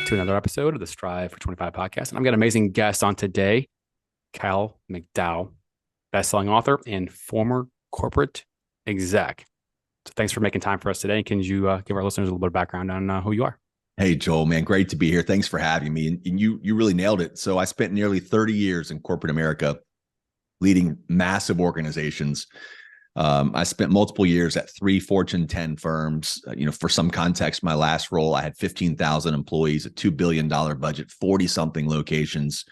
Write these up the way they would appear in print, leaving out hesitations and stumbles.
back to another episode of the Strive for 25 podcast. And I've got an amazing guest on today, Kyle McDowell, bestselling author and former corporate exec. So thanks for making time for us today. Can you give our listeners a little bit of background on who you are? Hey, Joel, man, great to be here. Thanks for having me. And you really nailed it. So I spent nearly 30 years in corporate America leading massive organizations. I spent multiple years at 3 Fortune 10 firms. For some context, my last role, I had 15,000 employees, a $2 billion budget, 40 something locations.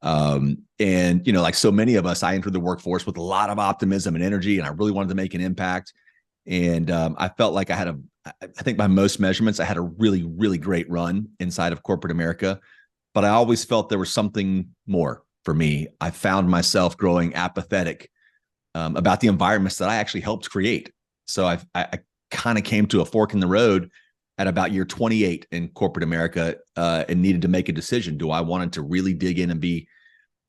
Like so many of us, I entered the workforce with a lot of optimism and energy, and I really wanted to make an impact. And I felt like I think by most measurements, I had a really, really great run inside of corporate America, but I always felt there was something more for me. I found myself growing apathetic about the environments that I actually helped create. So I kind of came to a fork in the road at about year 28 in corporate America and needed to make a decision. Do I wanted to really dig in and be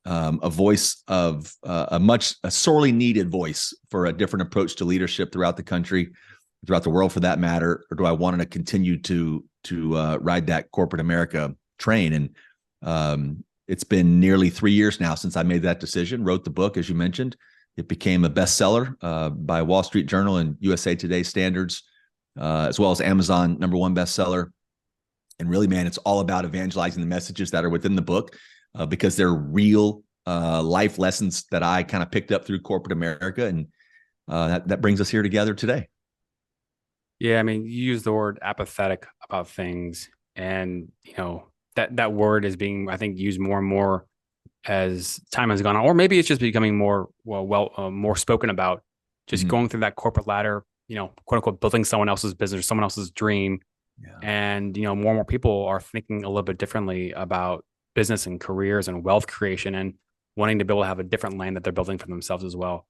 a voice of a sorely needed voice for a different approach to leadership throughout the country, throughout the world for that matter, or do I want to continue to ride that corporate America train? And it's been nearly 3 years now since I made that decision, wrote the book, as you mentioned. It became a bestseller by Wall Street Journal and USA Today standards, as well as Amazon #1 bestseller. And really, man, it's all about evangelizing the messages that are within the book because they're real life lessons that I kind of picked up through corporate America. And that brings us here together today. Yeah, I mean, you use the word apathetic about things, and that word is being, I think, used more and more as time has gone on, or maybe it's just becoming more more spoken about. Just going through that corporate ladder, quote unquote, building someone else's business or someone else's dream, and more and more people are thinking a little bit differently about business and careers and wealth creation, and wanting to be able to have a different lane that they're building for themselves as well.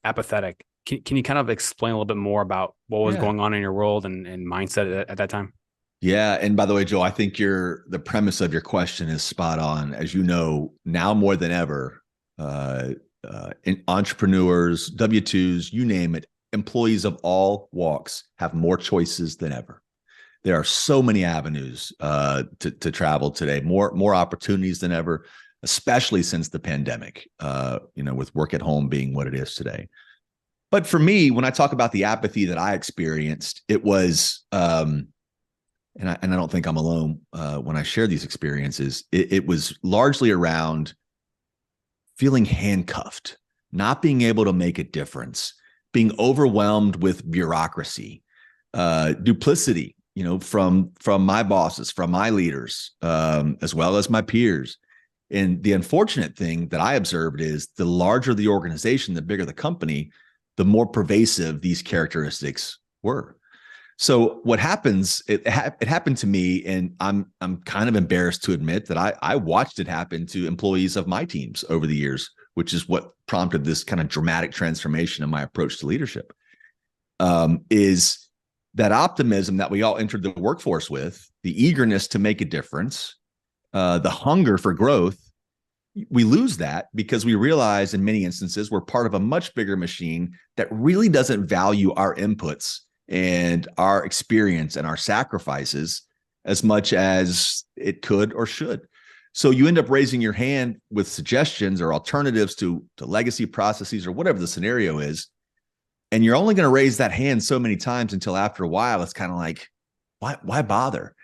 Apathetic. Can you kind of explain a little bit more about what was going on in your world and mindset at that time? Yeah. And by the way, Joe, I think the premise of your question is spot on. As you know, now more than ever, entrepreneurs, W-2s, you name it, employees of all walks have more choices than ever. There are so many avenues to travel today, more opportunities than ever, especially since the pandemic, with work at home being what it is today. But for me, when I talk about the apathy that I experienced, it was, and I don't think I'm alone when I share these experiences, it was largely around feeling handcuffed, not being able to make a difference, being overwhelmed with bureaucracy, duplicity, from my bosses, from my leaders, as well as my peers. And the unfortunate thing that I observed is the larger the organization, the bigger the company, the more pervasive these characteristics were. So what happens, it happened to me, and I'm kind of embarrassed to admit that I watched it happen to employees of my teams over the years, which is what prompted this kind of dramatic transformation in my approach to leadership, is that optimism that we all entered the workforce with, the eagerness to make a difference, the hunger for growth. We lose that because we realize in many instances we're part of a much bigger machine that really doesn't value our inputs and our experience and our sacrifices as much as it could or should. So you end up raising your hand with suggestions or alternatives to legacy processes or whatever the scenario is. And you're only going to raise that hand so many times until after a while, it's kind of like, why bother?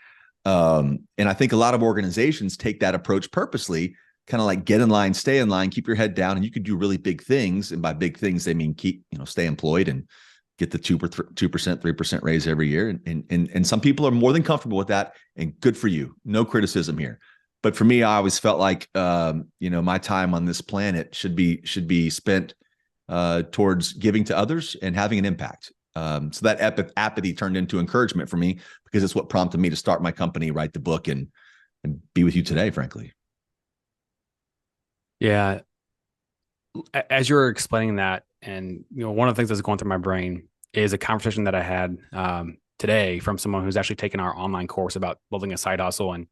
And I think a lot of organizations take that approach purposely, kind of like get in line, stay in line, keep your head down, and you can do really big things. And by big things, they mean stay employed and get the 2%, 3% raise every year. And some people are more than comfortable with that, and good for you. No criticism here. But for me, I always felt like, my time on this planet should be spent towards giving to others and having an impact. So that apathy turned into encouragement for me, because it's what prompted me to start my company, write the book, and be with you today, frankly. Yeah. As you're explaining that, and one of the things that's going through my brain is a conversation that I had today from someone who's actually taken our online course about building a side hustle, and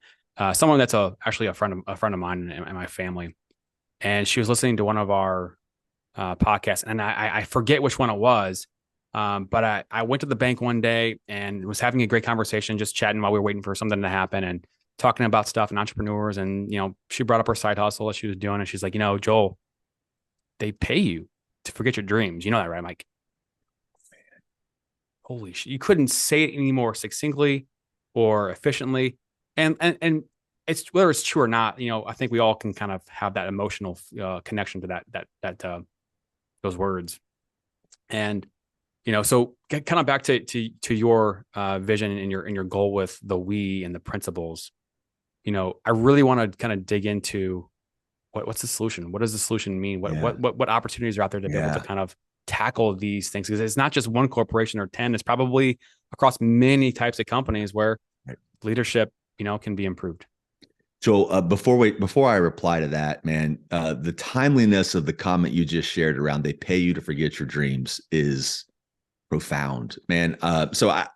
someone that's actually a friend of mine and my family. And she was listening to one of our podcasts, and I forget which one it was, But I went to the bank one day and was having a great conversation, just chatting while we were waiting for something to happen and talking about stuff and entrepreneurs. And, she brought up her side hustle that she was doing. And she's like, Joel, they pay you to forget your dreams. You know that, right? I'm like, holy shit. You couldn't say it any more succinctly or efficiently. And it's whether it's true or not, I think we all can kind of have that emotional connection to those words. And so kind of back to your vision and your goal with the we and the principles. I really want to kind of dig into what's the solution. What does the solution mean? What opportunities are out there to be able to kind of tackle these things? Because it's not just one corporation or 10. It's probably across many types of companies where leadership, can be improved. Joel, before I reply to that, man, the timeliness of the comment you just shared around they pay you to forget your dreams is profound, man. So I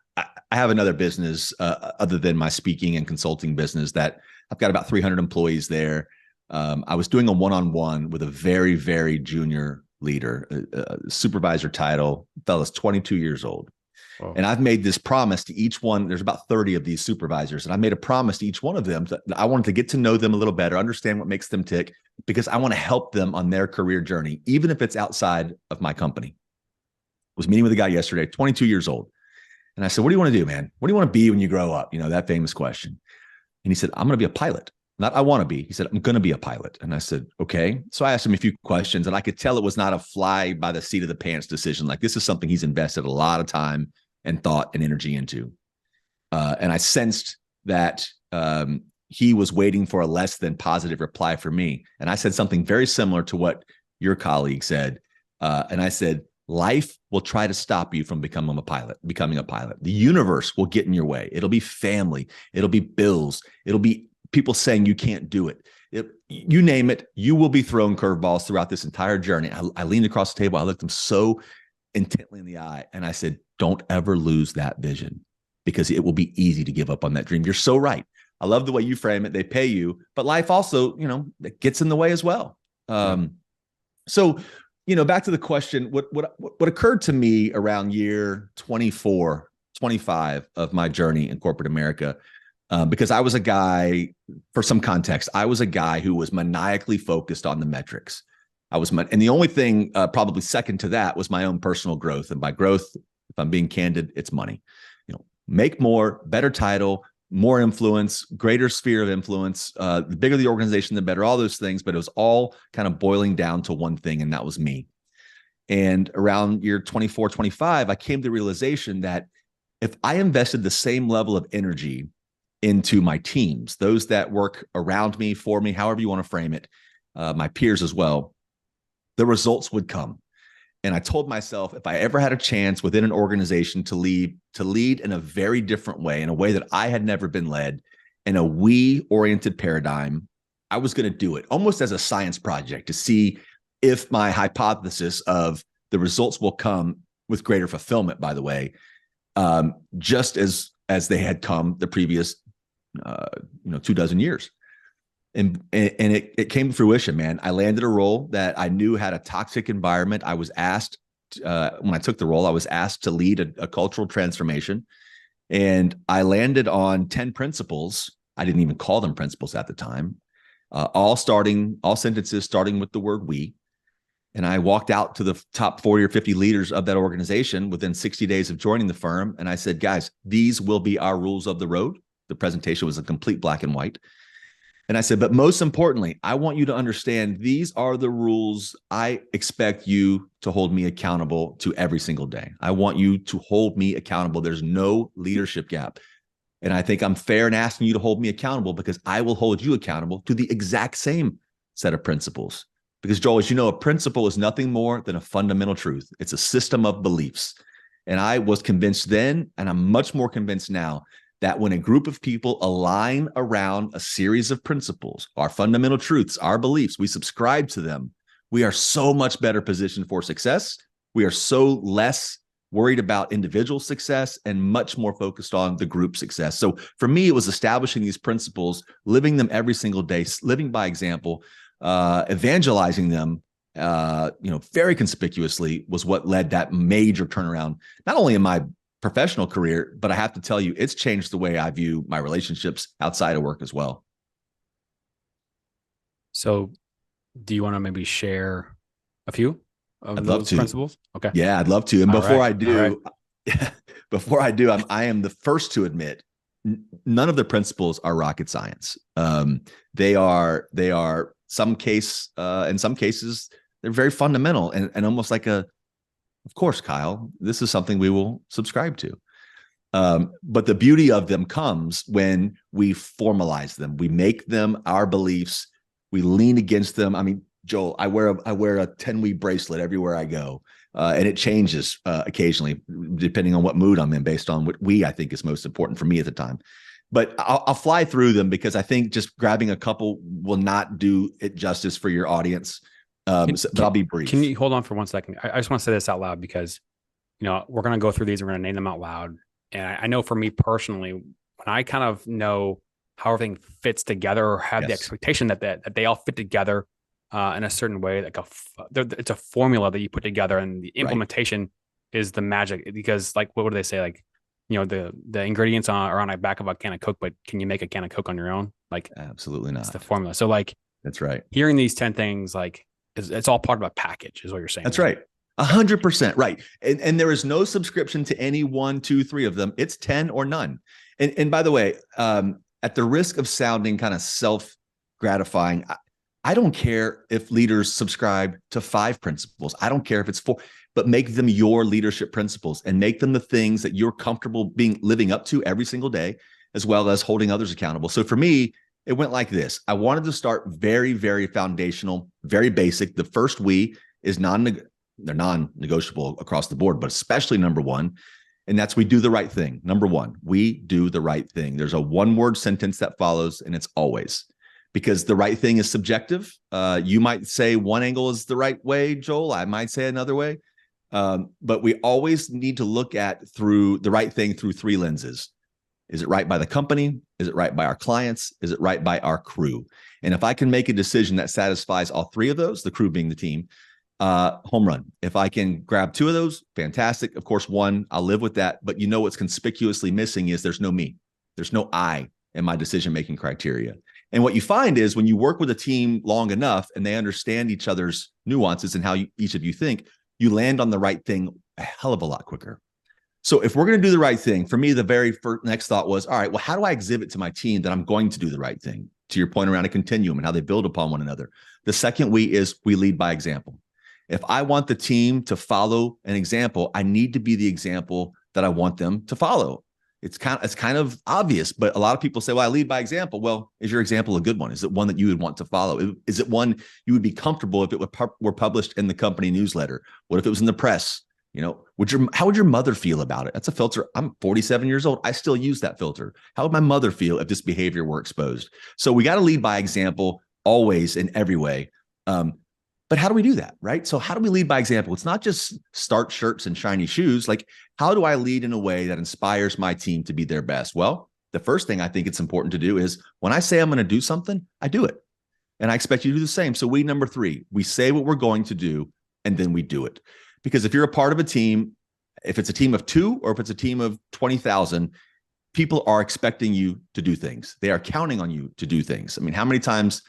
have another business other than my speaking and consulting business that I've got about 300 employees there. I was doing a one-on-one with a very, very junior leader, supervisor title, fella's 22 years old. Oh. And I've made this promise to each one. There's about 30 of these supervisors. And I made a promise to each one of them that I wanted to get to know them a little better, understand what makes them tick, because I want to help them on their career journey, even if it's outside of my company. I was meeting with a guy yesterday, 22 years old. And I said, what do you want to do, man? What do you want to be when you grow up? That famous question. And he said, I'm going to be a pilot. Not I want to be. He said, I'm going to be a pilot. And I said, okay. So I asked him a few questions and I could tell it was not a fly by the seat of the pants decision. Like this is something he's invested a lot of time and thought and energy into. And I sensed that he was waiting for a less than positive reply from me. And I said something very similar to what your colleague said. And I said, life will try to stop you from becoming a pilot. The universe will get in your way. It'll be family. It'll be bills. It'll be people saying you can't do it. You name it, you will be thrown curveballs throughout this entire journey. I leaned across the table. I looked him so intently in the eye. And I said, don't ever lose that vision because it will be easy to give up on that dream. You're so right. I love the way you frame it. They pay you, but life also, it gets in the way as well. So, back to the question, what occurred to me around year 24, 25 of my journey in corporate America, because I was a guy, for some context, I was a guy who was maniacally focused on the metrics. And the only thing probably second to that was my own personal growth. And by growth, if I'm being candid, it's money. Make more, better title, more influence, greater sphere of influence. The bigger the organization, the better, all those things. But it was all kind of boiling down to one thing, and that was me. And around year 24, 25, I came to the realization that if I invested the same level of energy into my teams, those that work around me, for me, however you want to frame it, my peers as well, the results would come. And I told myself, if I ever had a chance within an organization to lead in a very different way, in a way that I had never been led, in a we-oriented paradigm, I was going to do it almost as a science project to see if my hypothesis of the results will come with greater fulfillment, by the way, just as they had come the previous 24 years. And it came to fruition, man. I landed a role that I knew had a toxic environment. I was asked, when I took the role, I was asked to lead a cultural transformation. And I landed on 10 principles. I didn't even call them principles at the time. All sentences starting with the word we. And I walked out to the top 40 or 50 leaders of that organization within 60 days of joining the firm. And I said, guys, these will be our rules of the road. The presentation was a complete black and white. And I said, but most importantly, I want you to understand these are the rules I expect you to hold me accountable to every single day. I want you to hold me accountable. There's no leadership gap. And I think I'm fair in asking you to hold me accountable because I will hold you accountable to the exact same set of principles. Because Joel, as you know, a principle is nothing more than a fundamental truth. It's a system of beliefs. And I was convinced then, and I'm much more convinced now, that when a group of people align around a series of principles, our fundamental truths, our beliefs, we subscribe to them, we are so much better positioned for success. We are so less worried about individual success and much more focused on the group success. So for me, it was establishing these principles, living them every single day, living by example, evangelizing them, very conspicuously was what led that major turnaround, not only in my professional career, but I have to tell you, it's changed the way I view my relationships outside of work as well. So do you want to maybe share a few of I'd love those to. principles? Okay. Yeah, I'd love to. And All before right. I All right. do, before I do, I am the first to admit none of the principles are rocket science. They are in some cases, they're very fundamental and almost like of course, Kyle, this is something we will subscribe to. But the beauty of them comes when we formalize them. We make them our beliefs. We lean against them. I mean, Joel, I wear a 10-week bracelet everywhere I go. And it changes occasionally depending on what mood I'm in based on what I think is most important for me at the time. But I'll fly through them because I think just grabbing a couple will not do it justice for your audience. But I'll be brief. Can you hold on for 1 second? I just want to say this out loud because, we're going to go through these. We're going to name them out loud. And I know for me personally, when I kind of know how everything fits together or have the expectation that they all fit together in a certain way, like it's a formula that you put together, and the implementation is the magic. Because like, what do they say? Like, the ingredients are on the back of a can of Coke, but can you make a can of Coke on your own? Like, absolutely not. It's the formula. So like, that's right. Hearing these 10 things, like, it's all part of a package, is what you're saying. That's right. 100% right. And there is no subscription to any 1, 2, 3 of them. It's 10 or none. And by the way, at the risk of sounding kind of self-gratifying, I don't care if leaders subscribe to 5 principles. I don't care if it's 4, but make them your leadership principles and make them the things that you're comfortable living up to every single day, as well as holding others accountable. So for me, it went like this. I wanted to start very, very foundational, very basic. The first is they're non-negotiable across the board, but especially number 1. And that's we do the right thing. Number 1, we do the right thing. There's a 1-word sentence that follows, and it's always, because the right thing is subjective. You might say one angle is the right way, Joel. I might say another way. But we always need to look at through the right thing through 3 lenses. Is it right by the company? Is it right by our clients? Is it right by our crew? And if I can make a decision that satisfies all 3 of those, the crew being the team, home run. If I can grab 2 of those, fantastic. Of course, 1, I'll live with that. But what's conspicuously missing is there's no me. There's no I in my decision-making criteria. And what you find is when you work with a team long enough and they understand each other's nuances and how each of you think, you land on the right thing a hell of a lot quicker. So if we're going to do the right thing, for me, the very first next thought was, all right, well, how do I exhibit to my team that I'm going to do the right thing? To your point around a continuum and how they build upon one another. The second is we lead by example. If I want the team to follow an example, I need to be the example that I want them to follow. It's kind of obvious, but a lot of people say, well, I lead by example. Well, is your example a good one? Is it one that you would want to follow? Is it one you would be comfortable if it were published in the company newsletter? What if it was in the press? How would your mother feel about it? That's a filter. I'm 47 years old. I still use that filter. How would my mother feel if this behavior were exposed? So we got to lead by example always in every way. But how do we do that, right? So how do we lead by example? It's not just start shirts and shiny shoes. Like, how do I lead in a way that inspires my team to be their best? Well, the first thing I think it's important to do is when I say I'm going to do something, I do it. And I expect you to do the same. So number 3, we say what we're going to do, and then we do it. Because if you're a part of a team, if it's a team of 2 or if it's a team of 20,000, people are expecting you to do things. They are counting on you to do things. I mean, how many times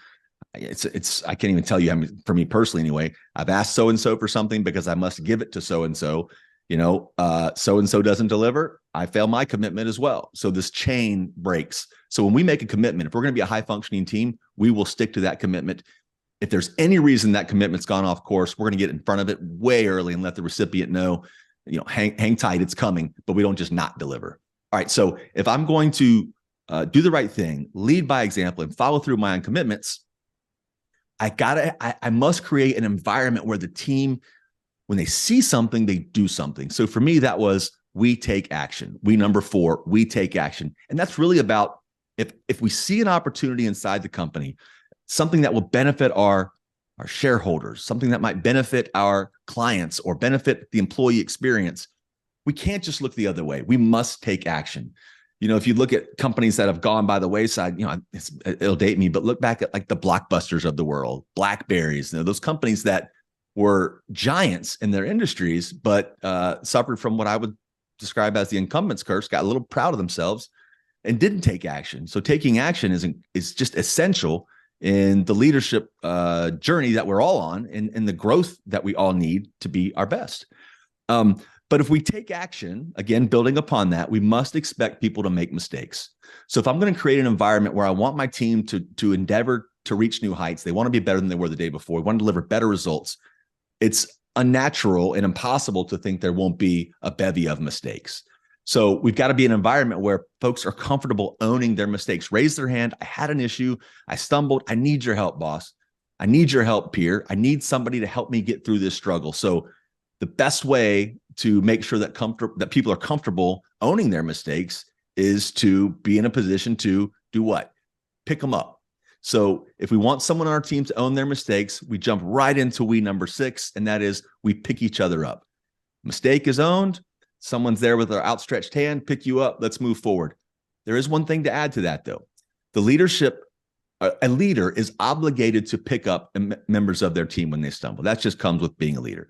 I can't even tell you. I mean, for me personally, anyway, I've asked so-and-so for something because I must give it to so-and-so, so-and-so doesn't deliver. I fail my commitment as well. So this chain breaks. So when we make a commitment, if we're going to be a high functioning team, we will stick to that commitment. If there's any reason that commitment's gone off course, we're going to get in front of it way early and let the recipient know, hang tight, it's coming, but we don't just not deliver. All right. So if I'm going to do the right thing, lead by example, and follow through my own commitments, I must create an environment where the team, when they see something, they do something. So for me, that was we take action. Number 4, we take action. And that's really about if we see an opportunity inside the company, something that will benefit our shareholders, something that might benefit our clients or benefit the employee experience, we can't just look the other way. We must take action. If you look at companies that have gone by the wayside, it'll date me, but look back at like the Blockbusters of the world, Blackberries, those companies that were giants in their industries, but suffered from what I would describe as the incumbent's curse, got a little proud of themselves and didn't take action. So taking action is just essential in the leadership journey that we're all on, and the growth that we all need to be our best. But if we take action, again, building upon that, we must expect people to make mistakes. So if I'm going to create an environment where I want my team to endeavor to reach new heights, they want to be better than they were the day before, we want to deliver better results, it's unnatural and impossible to think there won't be a bevy of mistakes. So we've got to be an environment where folks are comfortable owning their mistakes. Raise their hand. I had an issue. I stumbled. I need your help, boss. I need your help, peer. I need somebody to help me get through this struggle. So the best way to make sure that people are comfortable owning their mistakes is to be in a position to do what? Pick them up. So if we want someone on our team to own their mistakes, we jump right into number 6, and that is we pick each other up. Mistake is owned. Someone's there with their outstretched hand, pick you up. Let's move forward. There is one thing to add to that, though. A leader is obligated to pick up members of their team when they stumble. That just comes with being a leader.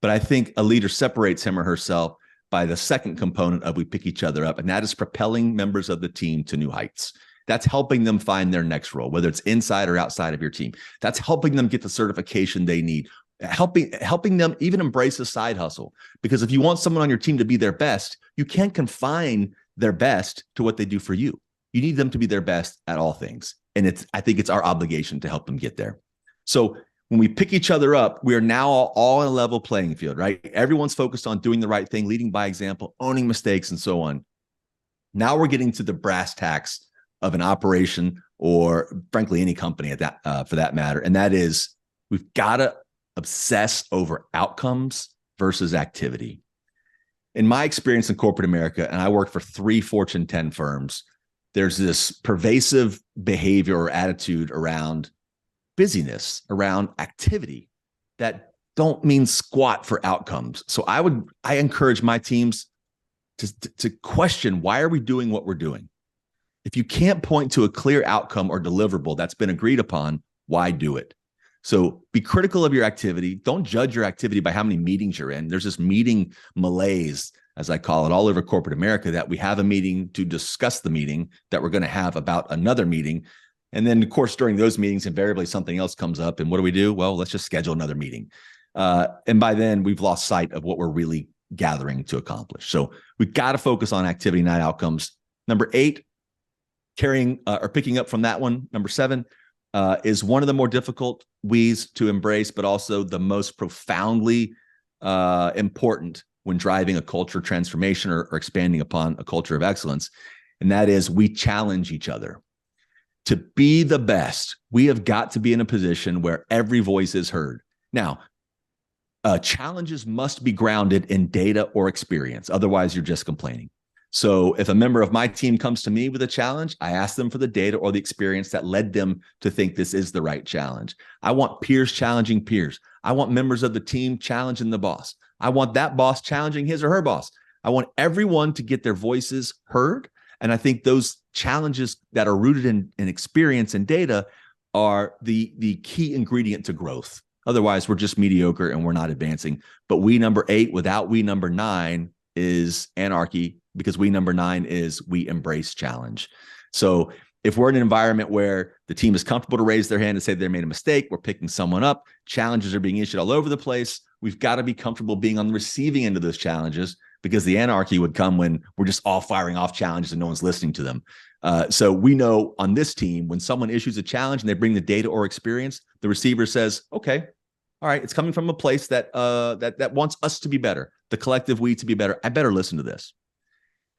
But I think a leader separates him or herself by the second component of we pick each other up, and that is propelling members of the team to new heights. That's helping them find their next role, whether it's inside or outside of your team. That's helping them get the certification they need, helping them even embrace a side hustle. Because if you want someone on your team to be their best, you can't confine their best to what they do for you. You need them to be their best at all things. And I think it's our obligation to help them get there. So when we pick each other up, we are now all in a level playing field, right? Everyone's focused on doing the right thing, leading by example, owning mistakes, and so on. Now we're getting to the brass tacks of an operation, or frankly, any company for that matter. And that is, we've got to obsess over outcomes versus activity. In my experience in corporate America, and I worked for 3 Fortune 10 firms, there's this pervasive behavior or attitude around busyness, around activity that don't mean squat for outcomes. So I encourage my teams to question, why are we doing what we're doing? If you can't point to a clear outcome or deliverable that's been agreed upon, why do it? So be critical of your activity. Don't judge your activity by how many meetings you're in. There's this meeting malaise, as I call it, all over corporate America, that we have a meeting to discuss the meeting that we're going to have about another meeting. And then, of course, during those meetings, invariably something else comes up. And what do? Well, let's just schedule another meeting. And by then, we've lost sight of what we're really gathering to accomplish. So we've got to focus on activity, not outcomes. Number 8, picking up from that one, number 7, is one of the more difficult we's to embrace, but also the most profoundly important when driving a culture transformation or expanding upon a culture of excellence. And that is, we challenge each other. To be the best, we have got to be in a position where every voice is heard. Now, challenges must be grounded in data or experience. Otherwise, you're just complaining. So if a member of my team comes to me with a challenge, I ask them for the data or the experience that led them to think this is the right challenge. I want peers challenging peers. I want members of the team challenging the boss. I want that boss challenging his or her boss. I want everyone to get their voices heard. And I think those challenges that are rooted in experience and data are the key ingredient to growth. Otherwise, we're just mediocre and we're not advancing. But we number 8 without we number 9 is anarchy, because we number 9 is we embrace challenge. So if we're in an environment where the team is comfortable to raise their hand and say they made a mistake, we're picking someone up, challenges are being issued all over the place, we've got to be comfortable being on the receiving end of those challenges, because the anarchy would come when we're just all firing off challenges and no one's listening to them. So we know on this team, when someone issues a challenge and they bring the data or experience, the receiver says, okay, all right, it's coming from a place that wants us to be better, the collective we to be better. I better listen to this.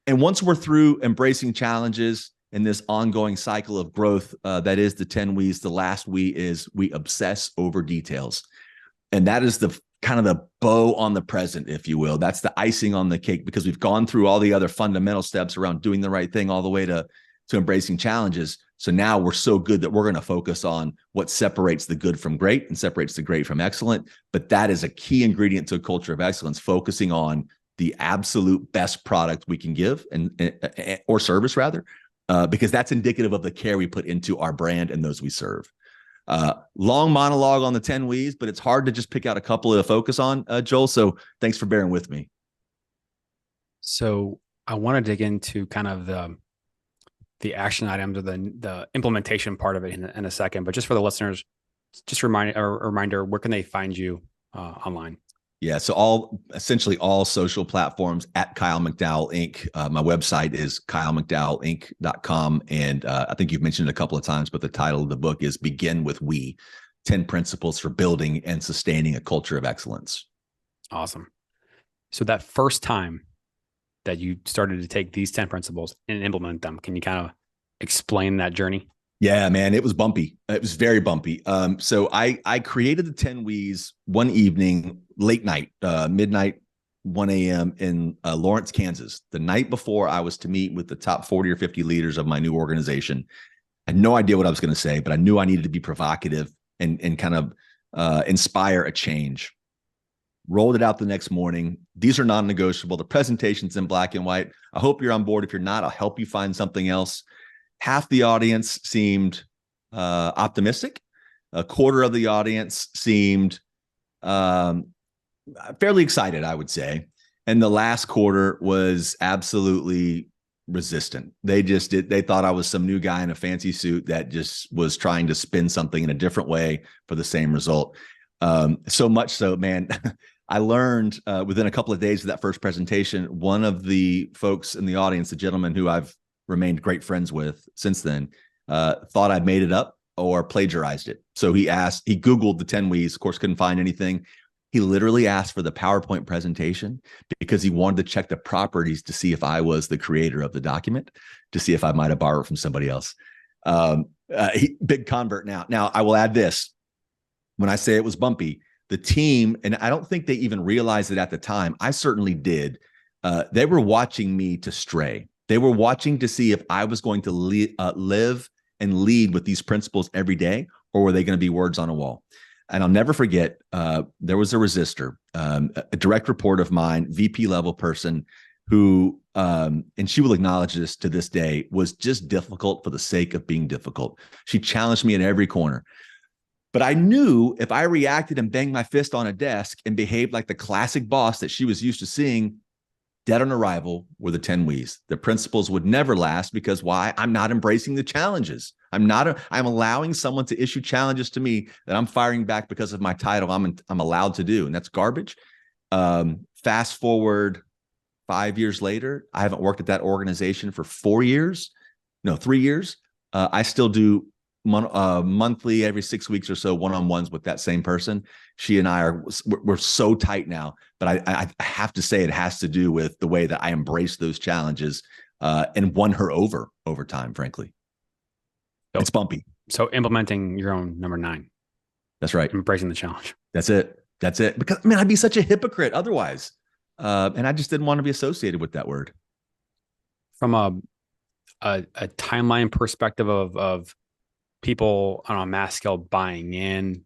And once we're through embracing challenges in this ongoing cycle of growth, that is the 10 We's, the last we is we obsess over details. And that is the kind of the bow on the present, if you will. That's the icing on the cake, because we've gone through all the other fundamental steps around doing the right thing all the way to embracing challenges. So now we're so good that we're going to focus on what separates the good from great and separates the great from excellent. But that is a key ingredient to a culture of excellence, focusing on the absolute best product we can give or service rather, because that's indicative of the care we put into our brand and those we serve. Long monologue on the 10 W's, but it's hard to just pick out a couple to focus on, Joel. So thanks for bearing with me. So I want to dig into kind of the action items or the implementation part of it in a second. But just for the listeners, just a reminder, where can they find you online? Yeah, so essentially all social platforms at Kyle McDowell Inc. My website is kylemcdowellinc.com. And I think you've mentioned it a couple of times, but the title of the book is Begin with We, 10 Principles for Building and Sustaining a Culture of Excellence. Awesome. So that first time that you started to take these 10 principles and implement them, can you kind of explain that journey? Yeah, man, it was bumpy. It was very bumpy. So I created the 10 W's one evening, late night, midnight, 1 a.m. in Lawrence, Kansas. The night before I was to meet with the top 40 or 50 leaders of my new organization. I had no idea what I was going to say, but I knew I needed to be provocative and kind of inspire a change. Rolled it out the next morning. These are non-negotiable. The presentation's in black and white. I hope you're on board. If you're not, I'll help you find something else. Half the audience seemed optimistic. A quarter of the audience seemed fairly excited, I would say. And the last quarter was absolutely resistant. They thought I was some new guy in a fancy suit that just was trying to spin something in a different way for the same result. So much so, man, I learned within a couple of days of that first presentation, one of the folks in the audience, the gentleman who I've remained great friends with since then, thought I'd made it up or plagiarized it. So he Googled the 10 W's, of course, couldn't find anything. He literally asked for the PowerPoint presentation because he wanted to check the properties to see if I was the creator of the document, to see if I might have borrowed from somebody else. Big convert now. Now, I will add this. When I say it was bumpy, the team, and I don't think they even realized it at the time, I certainly did, they were watching me to stray. They were watching to see if I was going to live and lead with these principles every day, or were they going to be words on a wall? And I'll never forget, there was a resistor, a direct report of mine, VP level person who, and she will acknowledge this to this day, was just difficult for the sake of being difficult. She challenged me at every corner. But I knew if I reacted and banged my fist on a desk and behaved like the classic boss that she was used to seeing, dead on arrival were the 10 W's. The principles would never last because why? I'm not embracing the challenges. I'm allowing someone to issue challenges to me that I'm firing back because of my title I'm allowed to do. And that's garbage. Fast forward 5 years later, I haven't worked at that organization for 3 years. I still do monthly, every 6 weeks or so, one-on-ones with that same person. She and I we're so tight now, but I have to say it has to do with the way that I embrace those challenges and won her over time, frankly. So, it's bumpy. So implementing your own number 9. That's right. Embracing the challenge. That's it. Because I'd be such a hypocrite otherwise. And I just didn't want to be associated with that word. From a timeline perspective of people on a mass scale buying in,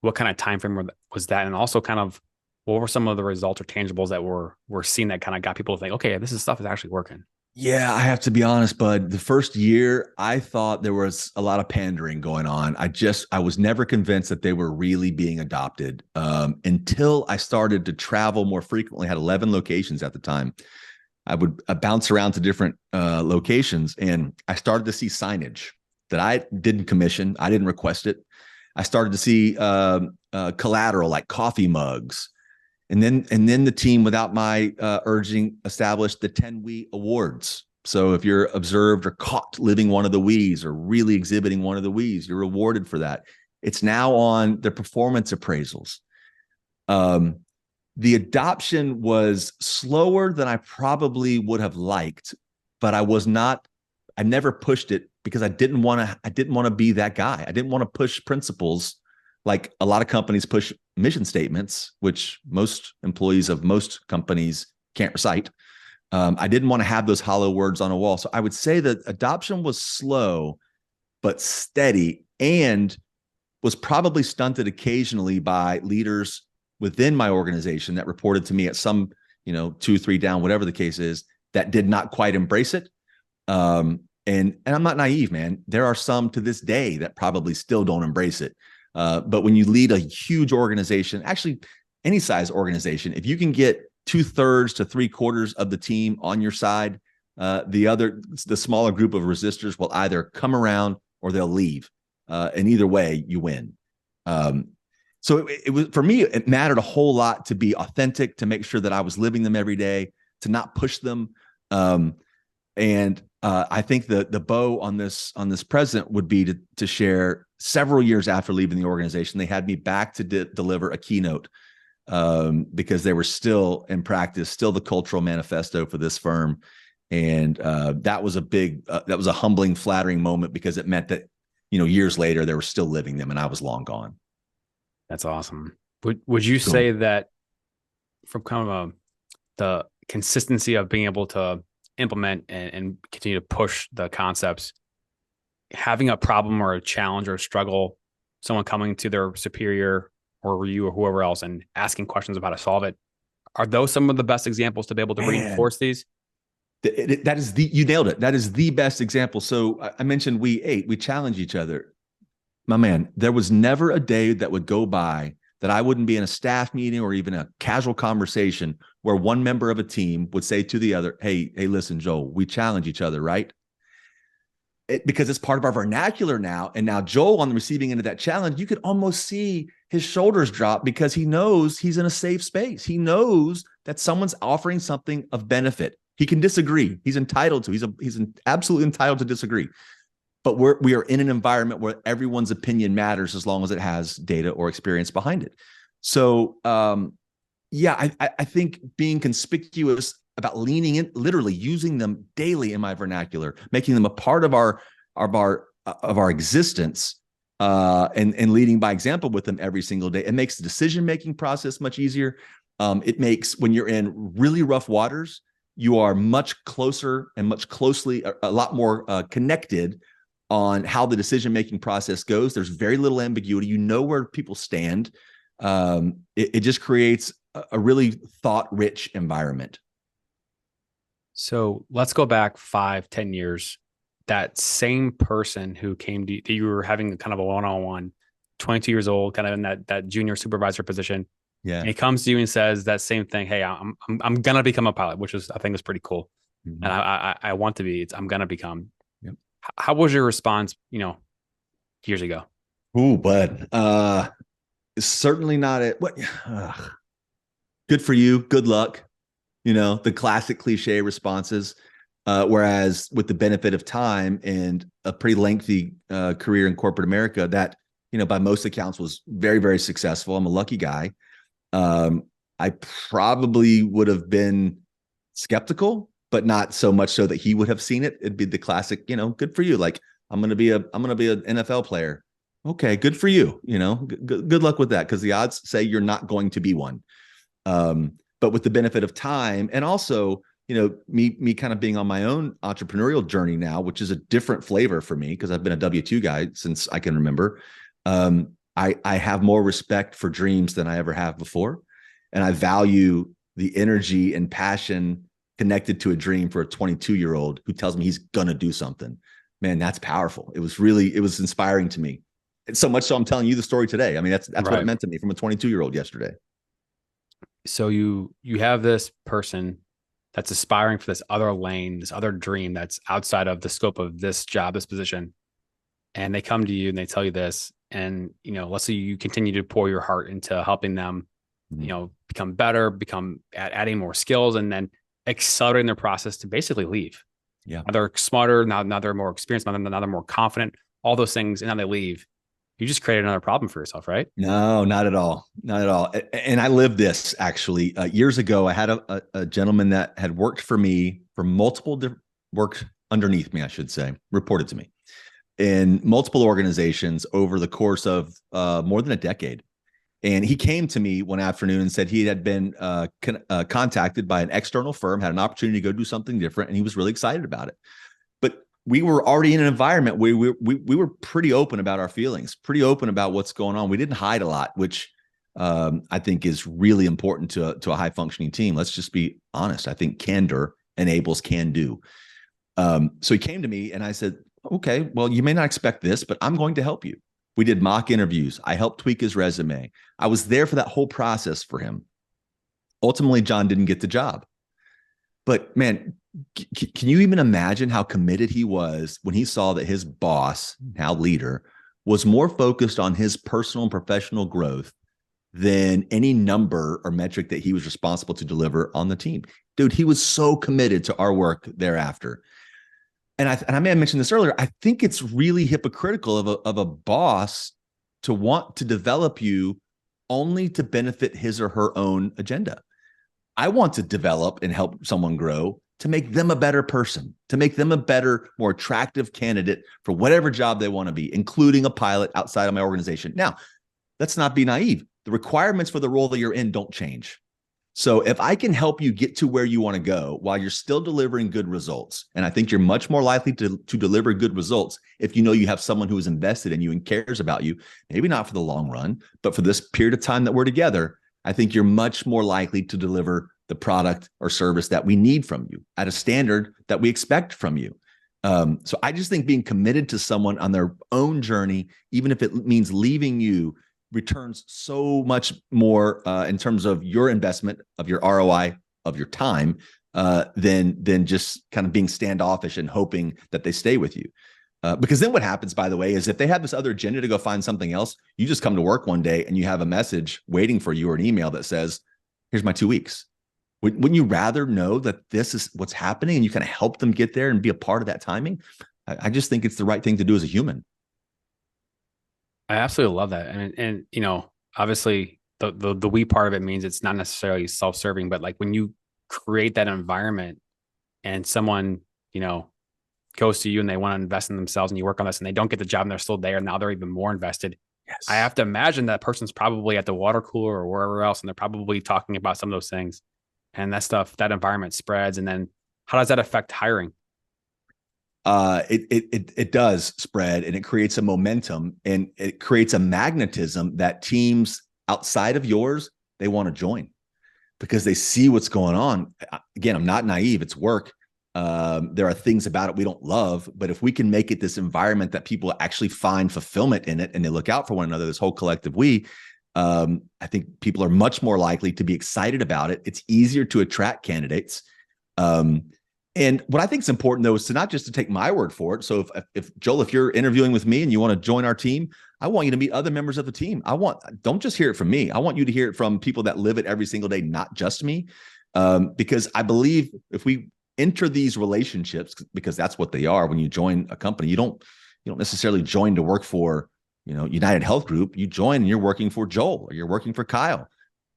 what kind of time frame was that? And also kind of what were some of the results or tangibles that were seen that kind of got people to think, okay, stuff is actually working? Yeah, I have to be honest, bud. The first year, I thought there was a lot of pandering going on. I was never convinced that they were really being adopted until I started to travel more frequently. I had 11 locations at the time. I would bounce around to different locations, and I started to see signage that I didn't commission. I didn't request it. I started to see collateral like coffee mugs. And then the team, without my urging, established the 10 We Awards. So if you're observed or caught living one of the We's or really exhibiting one of the We's, you're rewarded for that. It's now on the performance appraisals. The adoption was slower than I probably would have liked, but I never pushed it because I didn't want to be that guy. I didn't want to push principles like a lot of companies push mission statements, which most employees of most companies can't recite. I didn't want to have those hollow words on a wall. So I would say that adoption was slow, but steady, and was probably stunted occasionally by leaders within my organization that reported to me at some, 2, 3 down, whatever the case is, that did not quite embrace it. And I'm not naive, man. There are some to this day that probably still don't embrace it. But when you lead a huge organization, actually any size organization, if you can get 2/3 to 3/4 of the team on your side, the smaller group of resistors will either come around or they'll leave. And either way, you win. So it was, for me, it mattered a whole lot to be authentic, to make sure that I was living them every day, to not push them. And I think the bow on this present would be to share several years after leaving the organization, they had me back to deliver a keynote because they were still in practice, still the cultural manifesto for this firm. And that was a humbling, flattering moment because it meant that, years later, they were still living them and I was long gone. That's awesome. Would you say that from kind of the consistency of being able to implement and continue to push the concepts, having a problem or a challenge or a struggle, someone coming to their superior or you or whoever else and asking questions about how to solve it, are those some of the best examples to be able to reinforce these? That is you nailed it. That is the best example. So I mentioned we challenge each other. My man, there was never a day that would go by that I wouldn't be in a staff meeting or even a casual conversation where one member of a team would say to the other, hey, listen, Joel, we challenge each other, right? Because it's part of our vernacular now. And now Joel, on the receiving end of that challenge, you could almost see his shoulders drop because he knows he's in a safe space. He knows that someone's offering something of benefit. He can disagree. He's entitled to. He's absolutely entitled to disagree. But we are in an environment where everyone's opinion matters as long as it has data or experience behind it. So, I think being conspicuous about leaning in, literally using them daily in my vernacular, making them a part of our existence, and leading by example with them every single day. It makes the decision-making process much easier. It makes, when you're in really rough waters, you are much closer and much closely, a lot more connected on how the decision-making process goes. There's very little ambiguity. You know where people stand. It just creates a really thought-rich environment. So let's go back 5-10 years. That same person who came to you, that you were having kind of a one-on-one, 22 years old, kind of in that junior supervisor position. Yeah. And he comes to you and says that same thing. Hey, I'm gonna become a pilot, which I think is pretty cool. Mm-hmm. And I want to be. I'm gonna become. Yep. How was your response, years ago? Ooh, bud. Certainly not it. What? Good for you. Good luck. The classic cliche responses. Whereas with the benefit of time and a pretty lengthy career in corporate America, that, by most accounts was very, very successful. I'm a lucky guy. I probably would have been skeptical, but not so much so that he would have seen it. It'd be the classic, good for you. Like, I'm going to be an NFL player. Okay, good for you. Good luck with that, because the odds say you're not going to be one. But with the benefit of time, and also, me kind of being on my own entrepreneurial journey now, which is a different flavor for me because I've been a W-2 guy since I can remember. I have more respect for dreams than I ever have before. And I value the energy and passion connected to a dream for a 22-year-old who tells me he's going to do something. Man, that's powerful. It was inspiring to me. And so much so I'm telling you the story today. I mean, that's right. What it meant to me from a 22-year-old yesterday. So you have this person that's aspiring for this other lane, this other dream that's outside of the scope of this job, this position. And they come to you and they tell you this, and, let's say you continue to pour your heart into helping them, become better, become adding more skills, and then accelerating their process to basically leave. Yeah. Now they're smarter. Now they're more experienced. Now they're more confident, all those things. And now they leave. You just created another problem for yourself, right? No, not at all. Not at all. And I lived this actually years ago. I had a gentleman that had worked for me for worked underneath me, I should say, reported to me in multiple organizations over the course of more than a decade. And he came to me one afternoon and said he had been contacted by an external firm, had an opportunity to go do something different, and he was really excited about it. But we were already in an environment where we were pretty open about our feelings, pretty open about what's going on. We didn't hide a lot, which I think is really important to a high functioning team. Let's just be honest. I think candor enables can do. So he came to me and I said, okay, well, you may not expect this, but I'm going to help you. We did mock interviews. I helped tweak his resume. I was there for that whole process for him. Ultimately, John didn't get the job. But man, can you even imagine how committed he was when he saw that his boss, now leader, was more focused on his personal and professional growth than any number or metric that he was responsible to deliver on the team? Dude, he was so committed to our work thereafter. And I may have mentioned this earlier. I think it's really hypocritical of a boss to want to develop you only to benefit his or her own agenda. I want to develop and help someone grow to make them a better person, to make them a better, more attractive candidate for whatever job they want to be, including a pilot outside of my organization. Now, let's not be naive. The requirements for the role that you're in don't change. So if I can help you get to where you want to go while you're still delivering good results, and I think you're much more likely to deliver good results if you know you have someone who is invested in you and cares about you, maybe not for the long run, but for this period of time that we're together, I think you're much more likely to deliver the product or service that we need from you at a standard that we expect from you. So I just think being committed to someone on their own journey, even if it means leaving you, returns so much more in terms of your investment, of your ROI, of your time, than just kind of being standoffish and hoping that they stay with you. Because then what happens, by the way, is if they have this other agenda to go find something else, you just come to work one day and you have a message waiting for you or an email that says, here's my 2 weeks. Wouldn't you rather know that this is what's happening and you kind of help them get there and be a part of that timing? I just think it's the right thing to do as a human. I absolutely love that. And you know, obviously the we part of it means it's not necessarily self-serving, but like when you create that environment and someone, you know, goes to you and they want to invest in themselves and you work on this and they don't get the job and they're still there, and now they're even more invested. Yes. I have to imagine that person's probably at the water cooler or wherever else, and they're probably talking about some of those things. And that stuff, that environment spreads. And then how does that affect hiring? It does spread, and it creates a momentum, and it creates a magnetism that teams outside of yours, they want to join because they see what's going on. Again, I'm not naive. It's work. There are things about it we don't love, but if we can make it this environment that people actually find fulfillment in it and they look out for one another, this whole collective we, I think people are much more likely to be excited about it. It's easier to attract candidates. And what I think is important, though, is to not just to take my word for it. So if Joel, if you're interviewing with me and you want to join our team, I want you to meet other members of the team. Don't just hear it from me. I want you to hear it from people that live it every single day, not just me. Because I believe if we enter these relationships, because that's what they are when you join a company, you don't necessarily join to work for, United Health Group. You join and you're working for Joel or you're working for Kyle.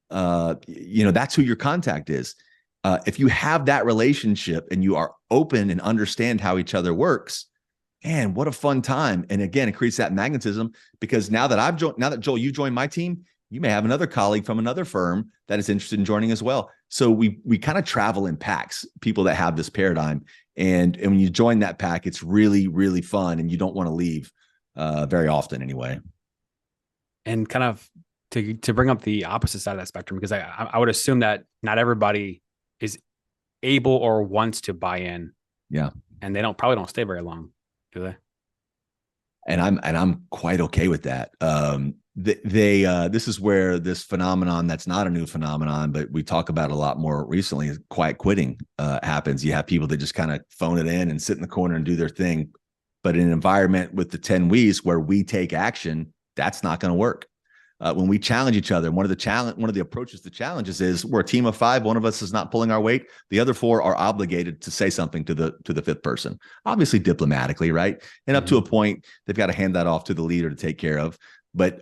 That's who your contact is. If you have that relationship and you are open and understand how each other works, man, what a fun time. And again, it creates that magnetism because now that Joel, you've joined my team, you may have another colleague from another firm that is interested in joining as well. So we kind of travel in packs, people that have this paradigm. And when you join that pack, it's really, really fun. And you don't want to leave very often anyway. And kind of to bring up the opposite side of that spectrum, because I would assume that not everybody is able or wants to buy in. Yeah. And they probably don't stay very long, do they? And I'm quite okay with that. This is where this phenomenon that's not a new phenomenon, but we talk about a lot more recently, is quiet quitting happens. You have people that just kind of phone it in and sit in the corner and do their thing. But in an environment with the 10 we's where we take action, that's not going to work. When we challenge each other, one of the approaches to challenges is we're a team of 5. One of us is not pulling our weight. The other 4 are obligated to say something to the 5th person, obviously diplomatically, right? And up to a point, they've got to hand that off to the leader to take care of. But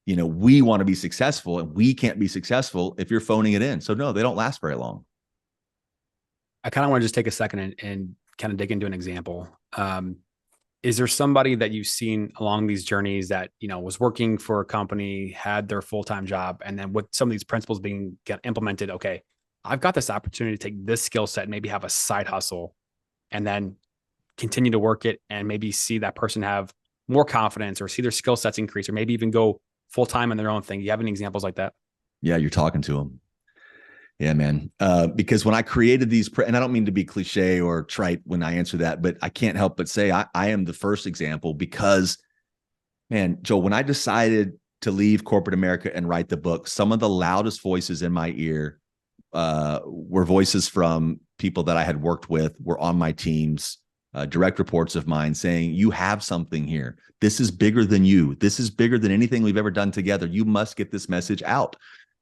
we want to be successful, and we can't be successful if you're phoning it in. So no, they don't last very long. I kind of want to just take a second and kind of dig into an example. Is there somebody that you've seen along these journeys that, was working for a company, had their full-time job, and then with some of these principles being implemented, okay, I've got this opportunity to take this skill set, maybe have a side hustle, and then continue to work it and maybe see that person have more confidence or see their skill sets increase or maybe even go full-time in their own thing. Do you have any examples like that? Yeah, you're talking to them. Yeah, man. Because when I created these, and I don't mean to be cliche or trite when I answer that, but I can't help but say I am the first example because, man, Joel, when I decided to leave corporate America and write the book, some of the loudest voices in my ear were voices from people that I had worked with, were on my teams, direct reports of mine saying, you have something here. This is bigger than you. This is bigger than anything we've ever done together. You must get this message out.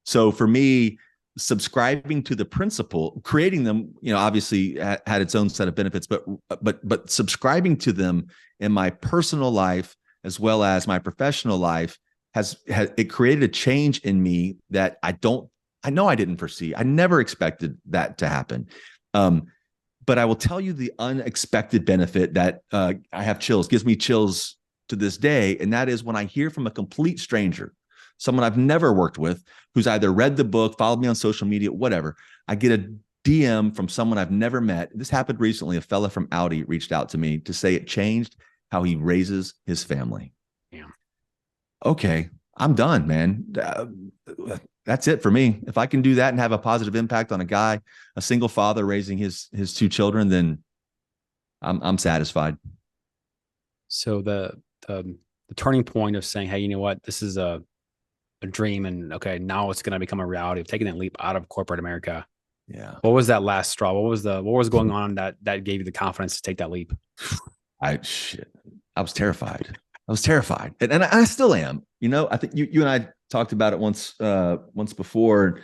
So for me, subscribing to the principle, creating them, obviously had its own set of benefits, but subscribing to them in my personal life as well as my professional life has it created a change in me that I know I didn't foresee. I never expected that to happen. But I will tell you the unexpected benefit that I have chills, gives me chills to this day. And that is when I hear from a complete stranger, someone I've never worked with, who's either read the book, followed me on social media, whatever. I get a DM from someone I've never met. This happened recently. A fella from Audi reached out to me to say it changed how he raises his family. Yeah. Okay, I'm done, man. That's it for me. If I can do that and have a positive impact on a single father raising his two children, then I'm satisfied. So the turning point of saying, hey, you know what, this is a dream, and okay, now it's going to become a reality of taking that leap out of corporate America. Yeah. What was that last straw? What was going on that gave you the confidence to take that leap? I was terrified. I was terrified, and I still am. I think you and I talked about it once before,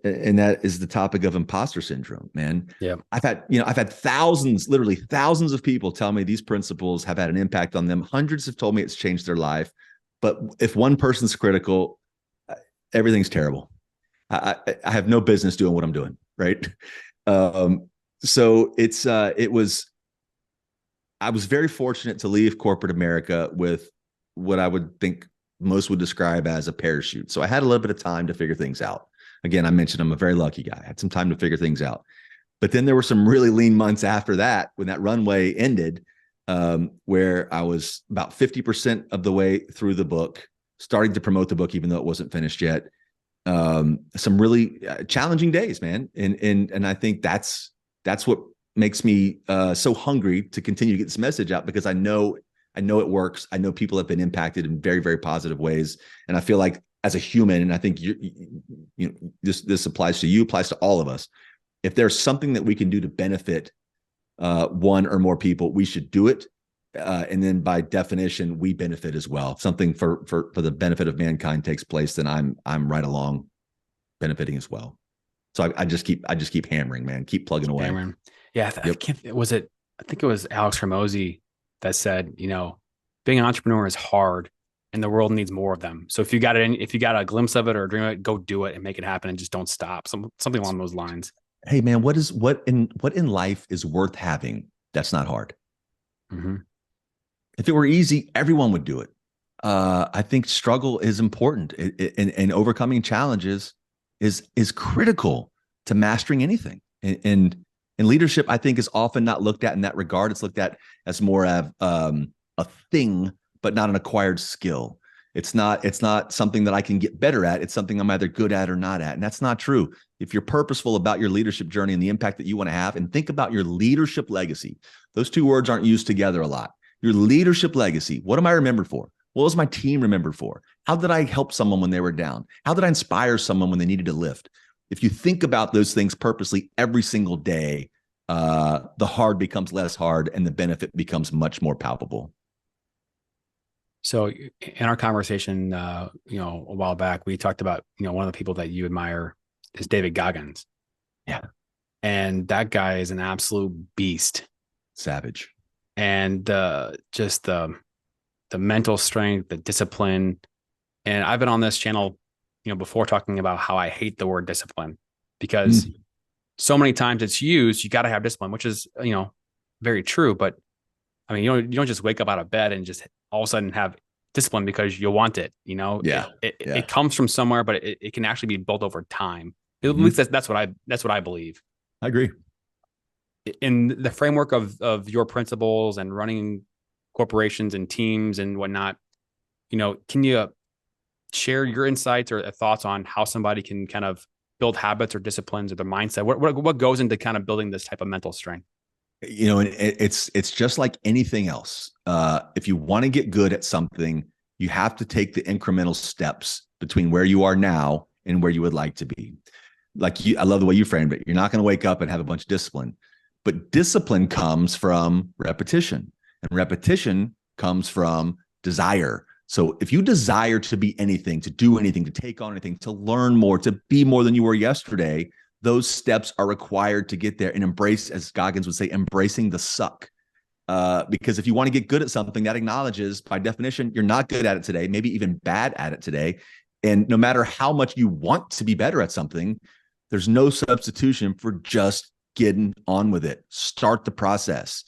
and that is the topic of imposter syndrome, man. Yeah. I've had thousands, literally thousands of people tell me these principles have had an impact on them. Hundreds have told me it's changed their life. But if one person's critical, everything's terrible. I have no business doing what I'm doing, right? So I was very fortunate to leave corporate America with what I would think most would describe as a parachute. So I had a little bit of time to figure things out. Again, I mentioned I'm a very lucky guy. I had some time to figure things out. But then there were some really lean months after that when that runway ended, where I was about 50% of the way through the book, starting to promote the book, even though it wasn't finished yet. Some really challenging days, man. And I think that's what makes me so hungry to continue to get this message out, because I know it works. I know people have been impacted in very, very positive ways. And I feel like as a human, and I think this applies to you, applies to all of us. If there's something that we can do to benefit one or more people, we should do it. And then by definition, we benefit as well. If something for the benefit of mankind takes place, then I'm right along benefiting as well. So I just keep hammering, man. Keep plugging away. Hammering. Yeah. I think it was Alex Hormozy that said, being an entrepreneur is hard and the world needs more of them. So if you got a glimpse of it or a dream of it, go do it and make it happen and just don't stop. Something along those lines. Hey man, what in life is worth having that's not hard? Mm-hmm. If it were easy, everyone would do it. I think struggle is important, and overcoming challenges is critical to mastering anything. And leadership, I think, is often not looked at in that regard. It's looked at as more of a thing, but not an acquired skill. It's not something that I can get better at. It's something I'm either good at or not at. And that's not true. If you're purposeful about your leadership journey and the impact that you want to have, and think about your leadership legacy, those two words aren't used together a lot. Your leadership legacy. What am I remembered for? What was my team remembered for? How did I help someone when they were down? How did I inspire someone when they needed a lift? If you think about those things purposely every single day, the hard becomes less hard and the benefit becomes much more palpable. So in our conversation, a while back, we talked about, one of the people that you admire is David Goggins. Yeah. And that guy is an absolute beast. Savage. And just the mental strength, the discipline. And I've been on this channel, before, talking about how I hate the word discipline, because so many times it's used, you got to have discipline, which is, very true. But I mean, you don't just wake up out of bed and just all of a sudden have discipline because you want it. Yeah. It comes from somewhere, but it can actually be built over time. At least that's what I believe. I agree. In the framework of your principles and running corporations and teams and whatnot, can you share your insights or thoughts on how somebody can kind of build habits or disciplines or the mindset? What goes into kind of building this type of mental strength? And it's just like anything else. If you want to get good at something, you have to take the incremental steps between where you are now and where you would like to be. I love the way you framed it. You're not going to wake up and have a bunch of discipline, but discipline comes from repetition, and repetition comes from desire. So if you desire to be anything, to do anything, to take on anything, to learn more, to be more than you were yesterday, those steps are required to get there, and embrace, as Goggins would say, embracing the suck. Because if you want to get good at something, that acknowledges, by definition, you're not good at it today, maybe even bad at it today. And no matter how much you want to be better at something, there's no substitution for just getting on with it. Start the process.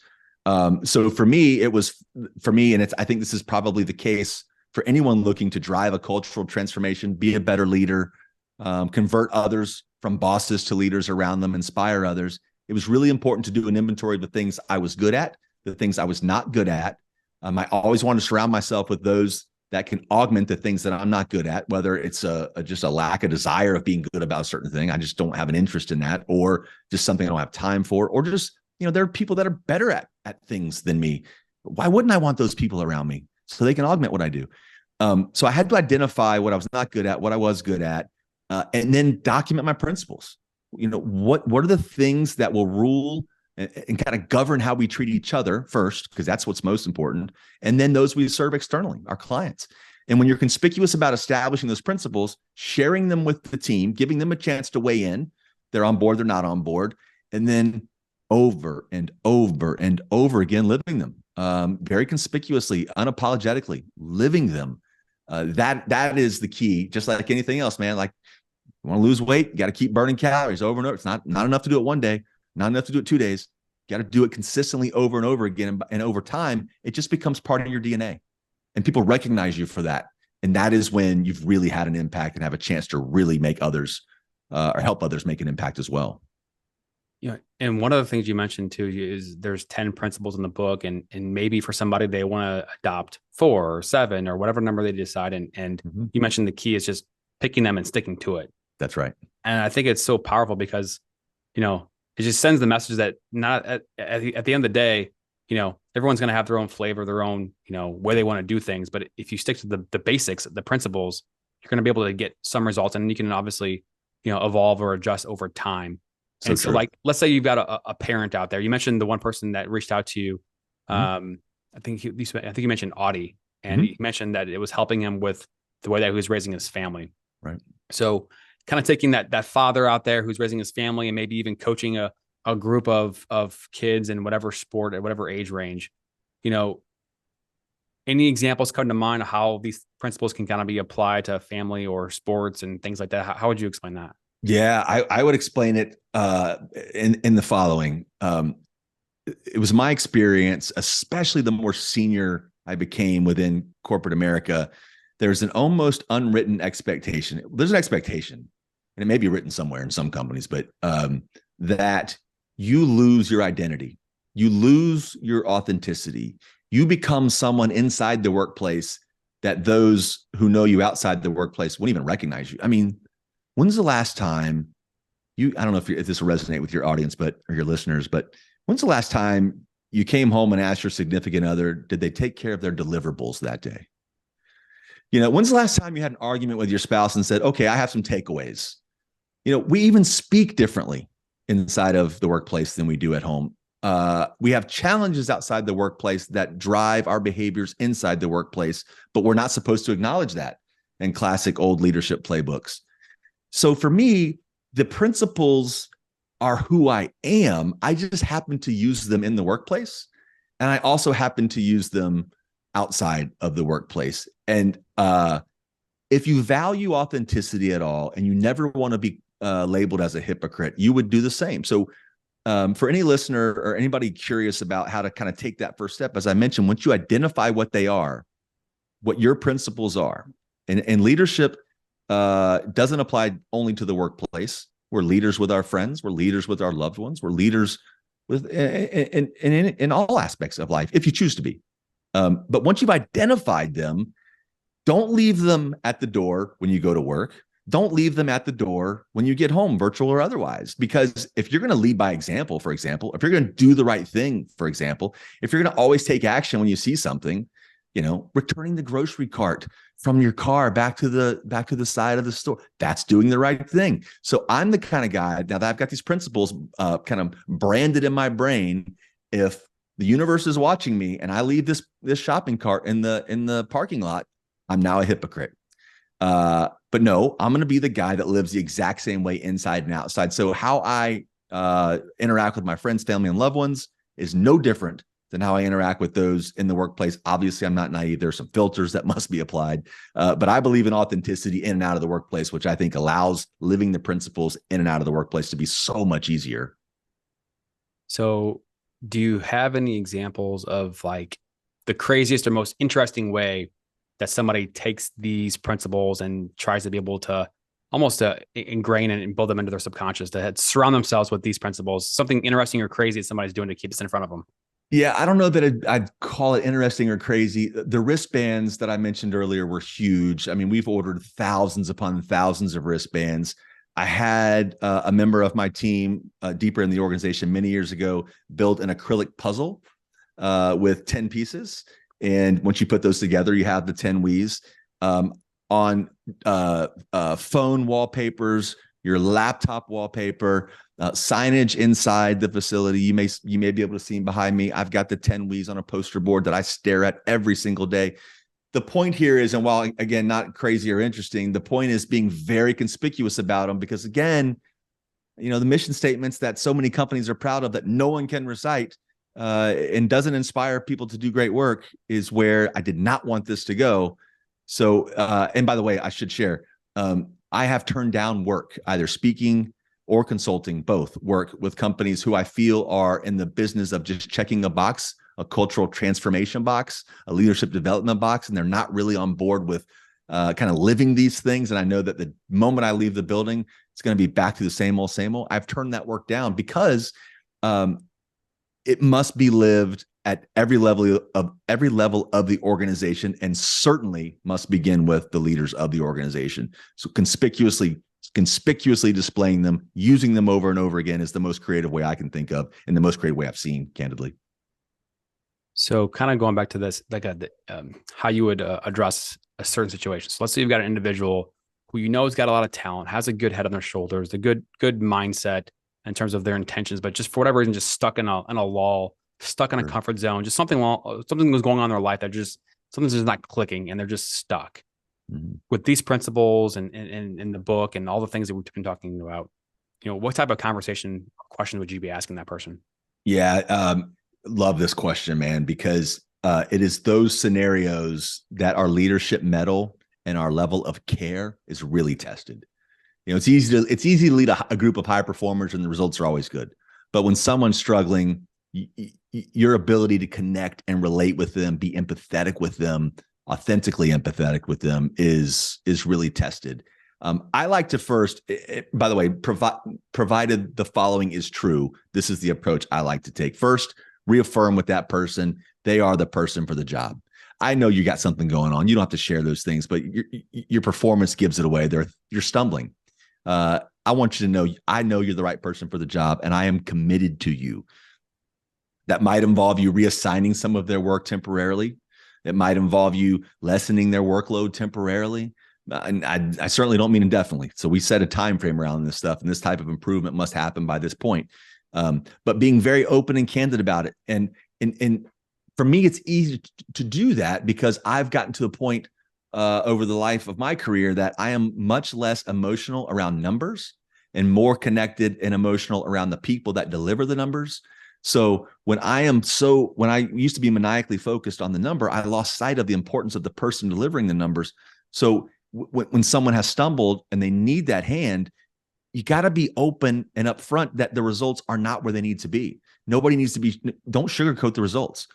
So for me, and I think this is probably the case for anyone looking to drive a cultural transformation, be a better leader, convert others from bosses to leaders around them, inspire others. It was really important to do an inventory of the things I was good at, the things I was not good at. I always want to surround myself with those that can augment the things that I'm not good at, whether it's just a lack of desire of being good about a certain thing. I just don't have an interest in that, or just something I don't have time for, or just, there are people that are better at things than me. Why wouldn't I want those people around me so they can augment what I do? So I had to identify what I was not good at, what I was good at, and then document my principles. What are the things that will rule and kind of govern how we treat each other first, because that's what's most important. And then those we serve externally, our clients. And when you're conspicuous about establishing those principles, sharing them with the team, giving them a chance to weigh in, they're on board, they're not on board, and then over and over and over again, living them very conspicuously, unapologetically, living them. That is the key. Just like anything else, man. Like, you want to lose weight, you got to keep burning calories over and over. It's not enough to do it one day, not enough to do it 2 days. You got to do it consistently over and over again. And over time, it just becomes part of your DNA. And people recognize you for that. And that is when you've really had an impact and have a chance to really make others or help others make an impact as well. Yeah. And one of the things you mentioned too is there's 10 principles in the book, and maybe for somebody, they want to adopt 4 or 7 or whatever number they decide. And you mentioned the key is just picking them and sticking to it. That's right. And I think it's so powerful because, it just sends the message that not at the end of the day, everyone's going to have their own flavor, their own, way they want to do things. But if you stick to the basics, the principles, you're going to be able to get some results, and you can obviously, evolve or adjust over time. So like, let's say you've got a parent out there. You mentioned the one person that reached out to you. I think you mentioned Audie, and he mentioned that it was helping him with the way that he was raising his family. Right. So kind of taking that father out there who's raising his family and maybe even coaching a group of kids in whatever sport at whatever age range, any examples come to mind of how these principles can kind of be applied to family or sports and things like that? How would you explain that? Yeah, I would explain it in the following. It was my experience, especially the more senior I became within corporate America, there's an almost unwritten expectation. There's an expectation, and it may be written somewhere in some companies, but that you lose your identity. You lose your authenticity. You become someone inside the workplace that those who know you outside the workplace wouldn't even recognize you. I mean, when's the last time I don't know if this will resonate with your audience, or your listeners, but when's the last time you came home and asked your significant other, did they take care of their deliverables that day? When's the last time you had an argument with your spouse and said, okay, I have some takeaways? We even speak differently inside of the workplace than we do at home. We have challenges outside the workplace that drive our behaviors inside the workplace, but we're not supposed to acknowledge that in classic old leadership playbooks. So for me, the principles are who I am. I just happen to use them in the workplace. And I also happen to use them outside of the workplace. And if you value authenticity at all, and you never want to be labeled as a hypocrite, you would do the same. So for any listener or anybody curious about how to kind of take that first step, as I mentioned, once you identify what they are, what your principles are, and leadership doesn't apply only to the workplace. We're leaders with our friends. We're leaders with our loved ones. We're leaders in all aspects of life, if you choose to be. But once you've identified them, don't leave them at the door when you go to work. don't leave them at the door when you get home, virtual or otherwise. Because if you're going to lead by example, for example, if you're going to do the right thing, for example, if you're going to always take action when you see something, returning the grocery cart from your car back to the side of the store, that's doing the right thing. So I'm the kind of guy, now that I've got these principles kind of branded in my brain, if the universe is watching me and I leave this shopping cart in the parking lot, I'm now a hypocrite. But no, I'm going to be the guy that lives the exact same way inside and outside. So how I interact with my friends, family, and loved ones is no different than how I interact with those in the workplace. Obviously, I'm not naive. There's some filters that must be applied, but I believe in authenticity in and out of the workplace, which I think allows living the principles in and out of the workplace to be so much easier. So do you have any examples of like the craziest or most interesting way that somebody takes these principles and tries to be able to almost ingrain and build them into their subconscious, to surround themselves with these principles, something interesting or crazy that somebody's doing to keep this in front of them? Yeah, I don't know that I'd call it interesting or crazy. The wristbands that I mentioned earlier were huge. I mean, we've ordered thousands upon thousands of wristbands. I had a member of my team deeper in the organization many years ago build an acrylic puzzle with 10 pieces. And once you put those together, you have the 10 Wii's. On phone wallpapers, your laptop wallpaper, signage inside the facility. You may be able to see behind me. I've got the 10 Wii's on a poster board that I stare at every single day. The point here is, and while again, not crazy or interesting, the point is being very conspicuous about them, because again, the mission statements that so many companies are proud of that no one can recite and doesn't inspire people to do great work is where I did not want this to go. So, and by the way, I should share, I have turned down work, either speaking or consulting, both work with companies who I feel are in the business of just checking a box, a cultural transformation box, a leadership development box, and they're not really on board with kind of living these things. And I know that the moment I leave the building, it's going to be back to the same old, same old. I've turned that work down because it must be lived at every level of the organization, and certainly must begin with the leaders of the organization. So conspicuously displaying them, using them over and over again is the most creative way I can think of, and the most creative way I've seen, candidly. So kind of going back to this, like how you would address a certain situation. So let's say you've got an individual who has got a lot of talent, has a good head on their shoulders, a good mindset in terms of their intentions, but just for whatever reason, just stuck in a lull, stuck in a comfort zone, just something was going on in their life that something's just not clicking, and they're just stuck. Mm-hmm. With these principles and in the book and all the things that we've been talking about, what type of question would you be asking that person? Yeah. Love this question, man, because it is those scenarios that our leadership mettle and our level of care is really tested. It's easy to lead a group of high performers and the results are always good. But when someone's struggling, your ability to connect and relate with them, be empathetic with them, authentically empathetic with them is really tested. I like to first, by the way, provided the following is true, this is the approach I like to take. First, reaffirm with that person, they are the person for the job. I know you got something going on. You don't have to share those things, but your performance gives it away. You're stumbling. I want you to know, I know you're the right person for the job, and I am committed to you. That might involve you reassigning some of their work temporarily. It might involve you lessening their workload temporarily. And I certainly don't mean indefinitely. So we set a time frame around this stuff, and this type of improvement must happen by this point. But being very open and candid about it. And for me, it's easy to do that because I've gotten to a point over the life of my career that I am much less emotional around numbers and more connected and emotional around the people that deliver the numbers. So when I used to be maniacally focused on the number, I lost sight of the importance of the person delivering the numbers. So when someone has stumbled and they need that hand, you got to be open and upfront that the results are not where they need to be. Nobody needs to be, don't sugarcoat the results.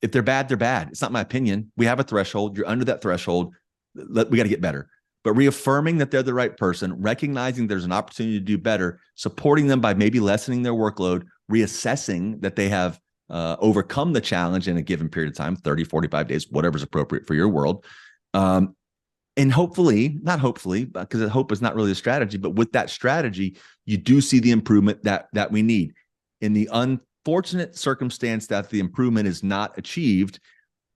If they're bad, they're bad. It's not my opinion. We have a threshold. You're under that threshold. We got to get better. But reaffirming that they're the right person, recognizing there's an opportunity to do better, supporting them by maybe lessening their workload, reassessing that they have overcome the challenge in a given period of time, 30, 45 days, whatever's appropriate for your world. And hopefully, not hopefully, because hope is not really a strategy, but with that strategy, you do see the improvement that we need. In the unfortunate circumstance that the improvement is not achieved,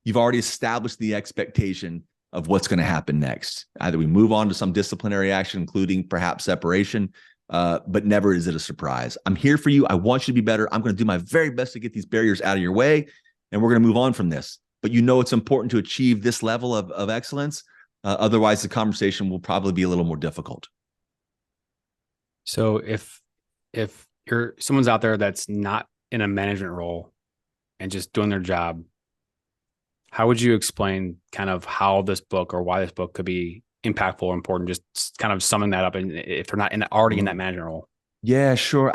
you've already established the expectation of what's going to happen next. Either we move on to some disciplinary action, including perhaps separation, but never is it a surprise. I'm here for you. I want you to be better. I'm going to do my very best to get these barriers out of your way, and we're going to move on from this. But you know it's important to achieve this level of excellence. Otherwise, the conversation will probably be a little more difficult. So if you're someone's out there that's not in a management role and just doing their job, how would you explain kind of how this book or why this book could be impactful or important? Just kind of summing that up, and if they're not already in that management role. Yeah, sure.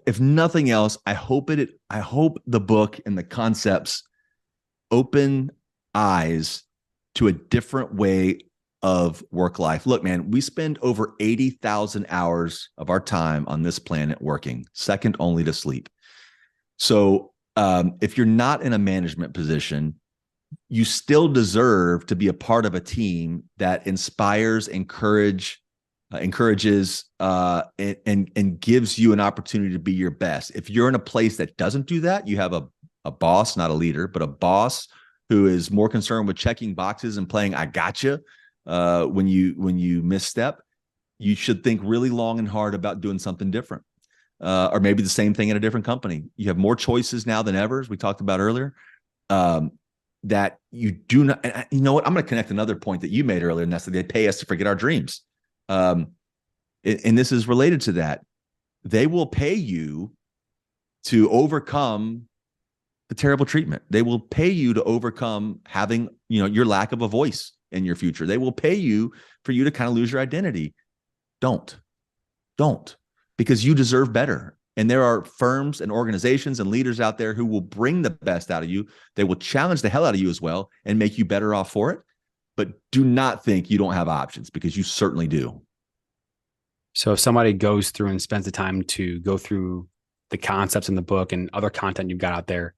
If nothing else, I hope the book and the concepts open eyes to a different way of work life. Look, man, we spend over 80,000 hours of our time on this planet working, second only to sleep. So if you're not in a management position, you still deserve to be a part of a team that inspires, encourages, and gives you an opportunity to be your best. If you're in a place that doesn't do that, you have a boss, not a leader, but a boss who is more concerned with checking boxes and playing I gotcha when you misstep. You should think really long and hard about doing something different, or maybe the same thing in a different company. You have more choices now than ever, as we talked about earlier. That you do not, and you know what? I'm going to connect another point that you made earlier, and that's that they pay us to forget our dreams. And this is related to that. They will pay you to overcome the terrible treatment. They will pay you to overcome having, your lack of a voice in your future. They will pay you for you to kind of lose your identity. Don't, because you deserve better. And there are firms and organizations and leaders out there who will bring the best out of you. They will challenge the hell out of you as well and make you better off for it. But do not think you don't have options, because you certainly do. So if somebody goes through and spends the time to go through the concepts in the book and other content you've got out there,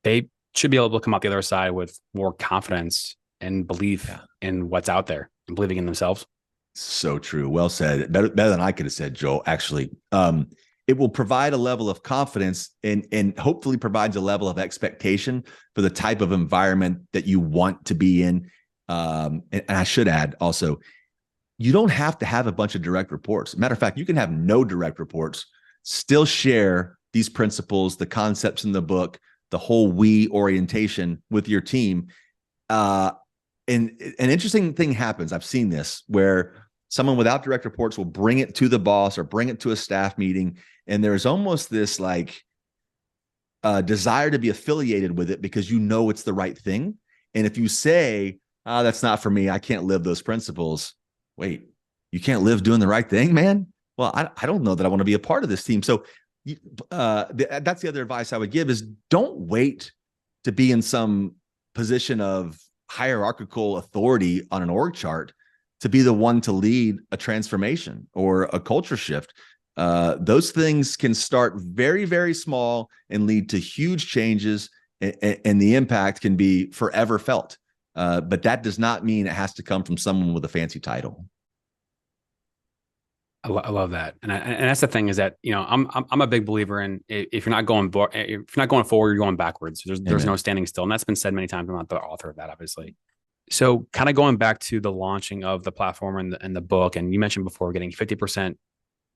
they should be able to come out the other side with more confidence and belief in what's out there and believing in themselves. So true. Well said. Better than I could have said, Joel. Actually, it will provide a level of confidence and hopefully provides a level of expectation for the type of environment that you want to be in. And I should add also, you don't have to have a bunch of direct reports. Matter of fact, you can have no direct reports, still share these principles, the concepts in the book, the whole we orientation with your team. And an interesting thing happens. I've seen this where someone without direct reports will bring it to the boss or bring it to a staff meeting. And there's almost this desire to be affiliated with it because it's the right thing. And if you say, that's not for me, I can't live those principles. Wait, you can't live doing the right thing, man? Well, I don't know that I want to be a part of this team. So that's the other advice I would give is don't wait to be in some position of hierarchical authority on an org chart to be the one to lead a transformation or a culture shift. Those things can start very, very small and lead to huge changes, and the impact can be forever felt. But that does not mean it has to come from someone with a fancy title. I love that, and that's the thing is that I'm a big believer in if you're not going forward, you're going backwards. There's no standing still, and that's been said many times. I'm not the author of that, obviously. So, kind of going back to the launching of the platform and the book, and you mentioned before getting 50%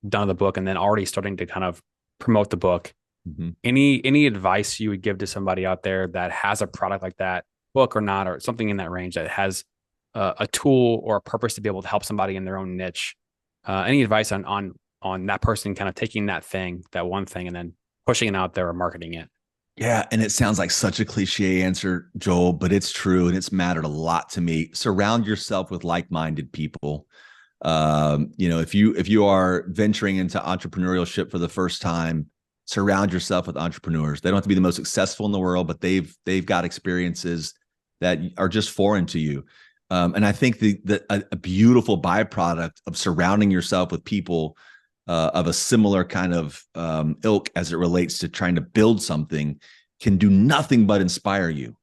done of the book, and then already starting to kind of promote the book. Mm-hmm. Any advice you would give to somebody out there that has a product like that, book or not, or something in that range that has a tool or a purpose to be able to help somebody in their own niche? Any advice on that person kind of taking that one thing, and then pushing it out there or marketing it? Yeah, and it sounds like such a cliche answer, Joel, but it's true, and it's mattered a lot to me. Surround yourself with like-minded people. If you are venturing into entrepreneurship for the first time, surround yourself with entrepreneurs. They don't have to be the most successful in the world, but they've got experiences that are just foreign to you. And I think a beautiful byproduct of surrounding yourself with people of a similar kind of ilk as it relates to trying to build something can do nothing but inspire you.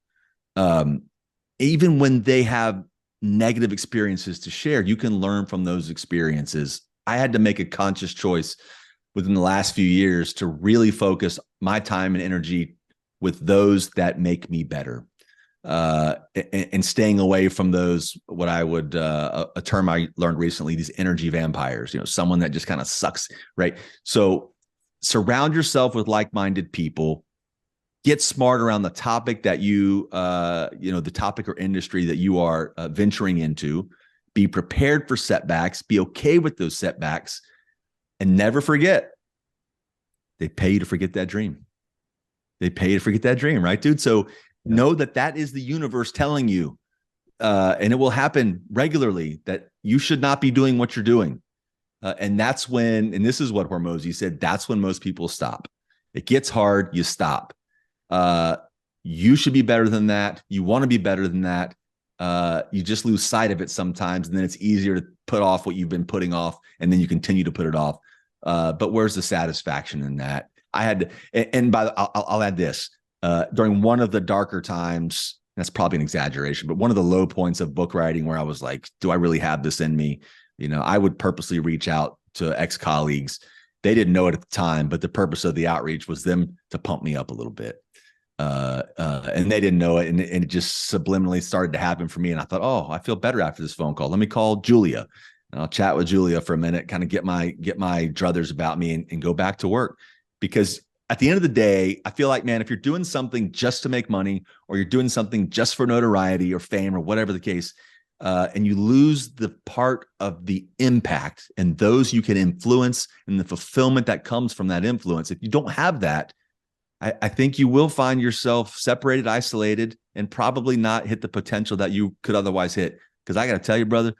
Even when they have negative experiences to share. You can learn from those experiences. I had to make a conscious choice within the last few years to really focus my time and energy with those that make me better, and staying away from those, what I would, a term I learned recently, these energy vampires, someone that just kind of sucks, right? So surround yourself with like-minded people, get smart around the topic that the topic or industry that you are venturing into, be prepared for setbacks, be okay with those setbacks, and never forget, they pay you to forget that dream. They pay you to forget that dream, right, dude? So know that is the universe telling you, and it will happen regularly, that you should not be doing what you're doing. And that's when, and this is what Hormozy said, that's when most people stop. It gets hard, you stop. You should be better than that. You want to be better than that. You just lose sight of it sometimes, and then it's easier to put off what you've been putting off, and then you continue to put it off. But where's the satisfaction in that? I had to, and I'll add this. During one of the darker times, that's probably an exaggeration, but one of the low points of book writing where I was like, do I really have this in me? I would purposely reach out to ex-colleagues. They didn't know it at the time, but the purpose of the outreach was them to pump me up a little bit. And they didn't know it. And it just subliminally started to happen for me. And I thought, oh, I feel better after this phone call. Let me call Julia, and I'll chat with Julia for a minute, kind of get my druthers about me, and go back to work. Because at the end of the day, I feel like, man, if you're doing something just to make money, or you're doing something just for notoriety or fame or whatever the case, and you lose the part of the impact and those you can influence and the fulfillment that comes from that influence, if you don't have that, I think you will find yourself separated, isolated, and probably not hit the potential that you could otherwise hit. Because I got to tell you, brother,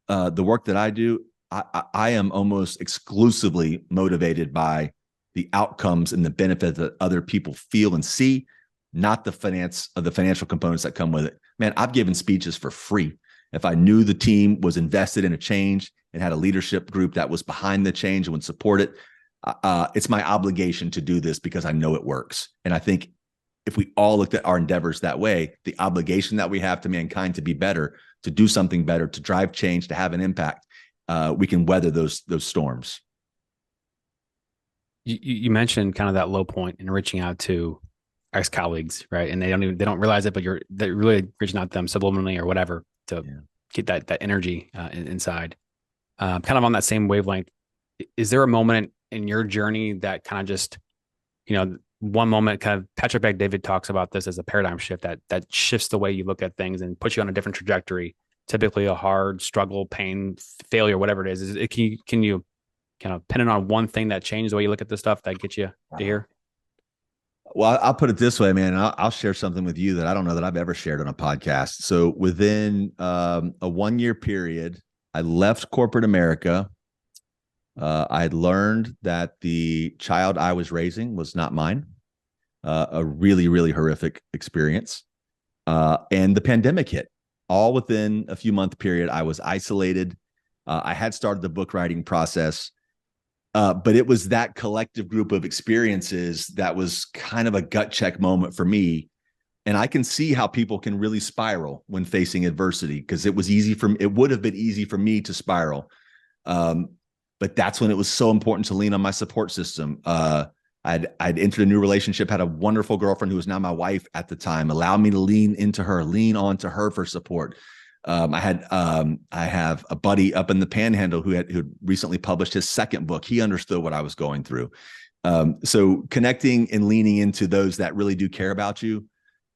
the work that I do, I am almost exclusively motivated by the outcomes and the benefit that other people feel and see, not the financial components that come with it. Man, I've given speeches for free. If I knew the team was invested in a change and had a leadership group that was behind the change and would support it, it's my obligation to do this because I know it works. And I think if we all looked at our endeavors that way, the obligation that we have to mankind to be better, to do something better, to drive change, to have an impact, we can weather those storms. You mentioned kind of that low point in reaching out to ex-colleagues, right? And they don't realize it, but they're really reaching out to them subliminally or whatever to get that energy inside. Kind of on that same wavelength, is there a moment in your journey that kind of just, one moment, kind of Patrick Bet-David talks about this as a paradigm shift that shifts the way you look at things and puts you on a different trajectory, typically a hard struggle, pain, failure, whatever it is. Can you kind of pin it on one thing that changed the way you look at this stuff that gets you to here? Well, I'll put it this way, man. I'll share something with you that I don't know that I've ever shared on a podcast. So within a 1 year period, I left corporate America. I had learned that the child I was raising was not mine. A really, really horrific experience. And the pandemic hit. All within a few month period, I was isolated. I had started the book writing process. But it was that collective group of experiences that was kind of a gut check moment for me. And I can see how people can really spiral when facing adversity, because it would have been easy for me to spiral. But that's when it was so important to lean on my support system. I'd entered a new relationship, had a wonderful girlfriend who was now my wife at the time, allowed me to lean onto her for support. I have a buddy up in the Panhandle who recently published his second book. He understood what I was going through. So connecting and leaning into those that really do care about you,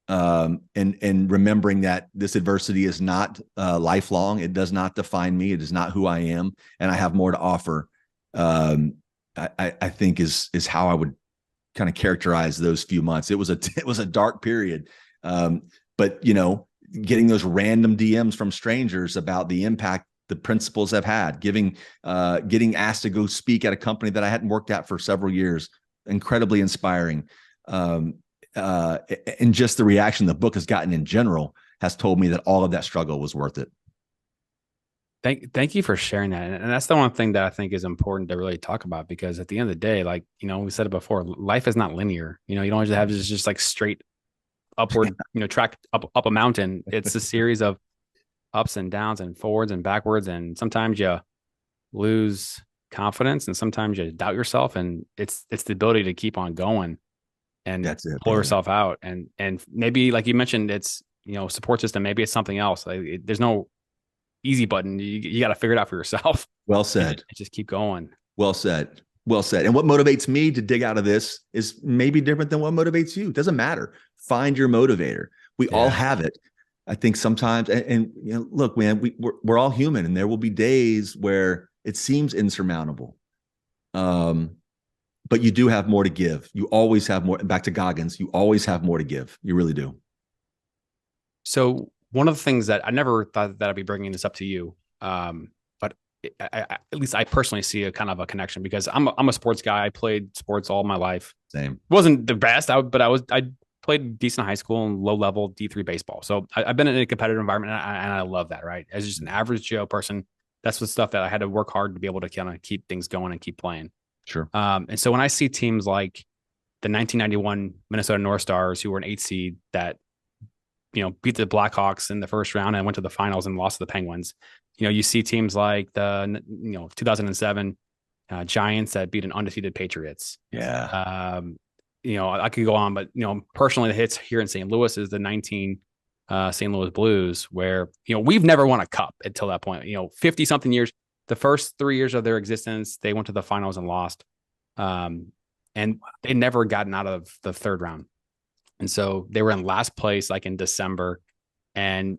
and remembering that this adversity is not lifelong. It does not define me. It is not who I am, and I have more to offer. I think is how I would kind of characterize those few months. It was a dark period, but getting those random DMs from strangers about the impact the principals have had, getting asked to go speak at a company that I hadn't worked at for several years, incredibly inspiring. And just the reaction the book has gotten in general has told me that all of that struggle was worth it. Thank you for sharing that. And that's the one thing that I think is important to really talk about, because at the end of the day, like, we said it before, life is not linear. You don't just have just like straight upward, track up a mountain. It's a series of ups and downs and forwards and backwards. And sometimes you lose confidence and sometimes you doubt yourself. And it's the ability to keep on going and That's it, pull brother. yourself out. And maybe like you mentioned, it's, support system, maybe it's something else. There's no easy button. You got to figure it out for yourself Well and said. just keep going. Well said. Well said. And what motivates me to dig out of this is maybe different than what motivates you. It doesn't matter. Find your motivator. We all Yeah. have it. I think sometimes, and look, man, we're all human, and there will be days where it seems insurmountable. But you do have more to give. You always have more. Back to Goggins, you always have more to give. You really do. So one of the things that I never thought that I'd be bringing this up to you, but at least I personally see a kind of a connection because I'm a sports guy. I played sports all my life. Same. Wasn't the best, but I played decent high school and low level D3 baseball. So I've been in a competitive environment and I love that. Right, as just an average Joe person, that's the stuff that I had to work hard to be able to kind of keep things going and keep playing. Sure. And so when I see teams like the 1991 Minnesota North Stars, who were an 8 seed that beat the Blackhawks in the first round and went to the finals and lost to the Penguins. You see teams like the 2007 Giants that beat an undefeated Patriots. Yeah. I could go on, but personally, the hits here in St. Louis is the 19 St. Louis Blues, where we've never won a cup until that point. 50 something years, the first 3 years of their existence, they went to the finals and lost, and they never gotten out of the third round. And so they were in last place, like in December, and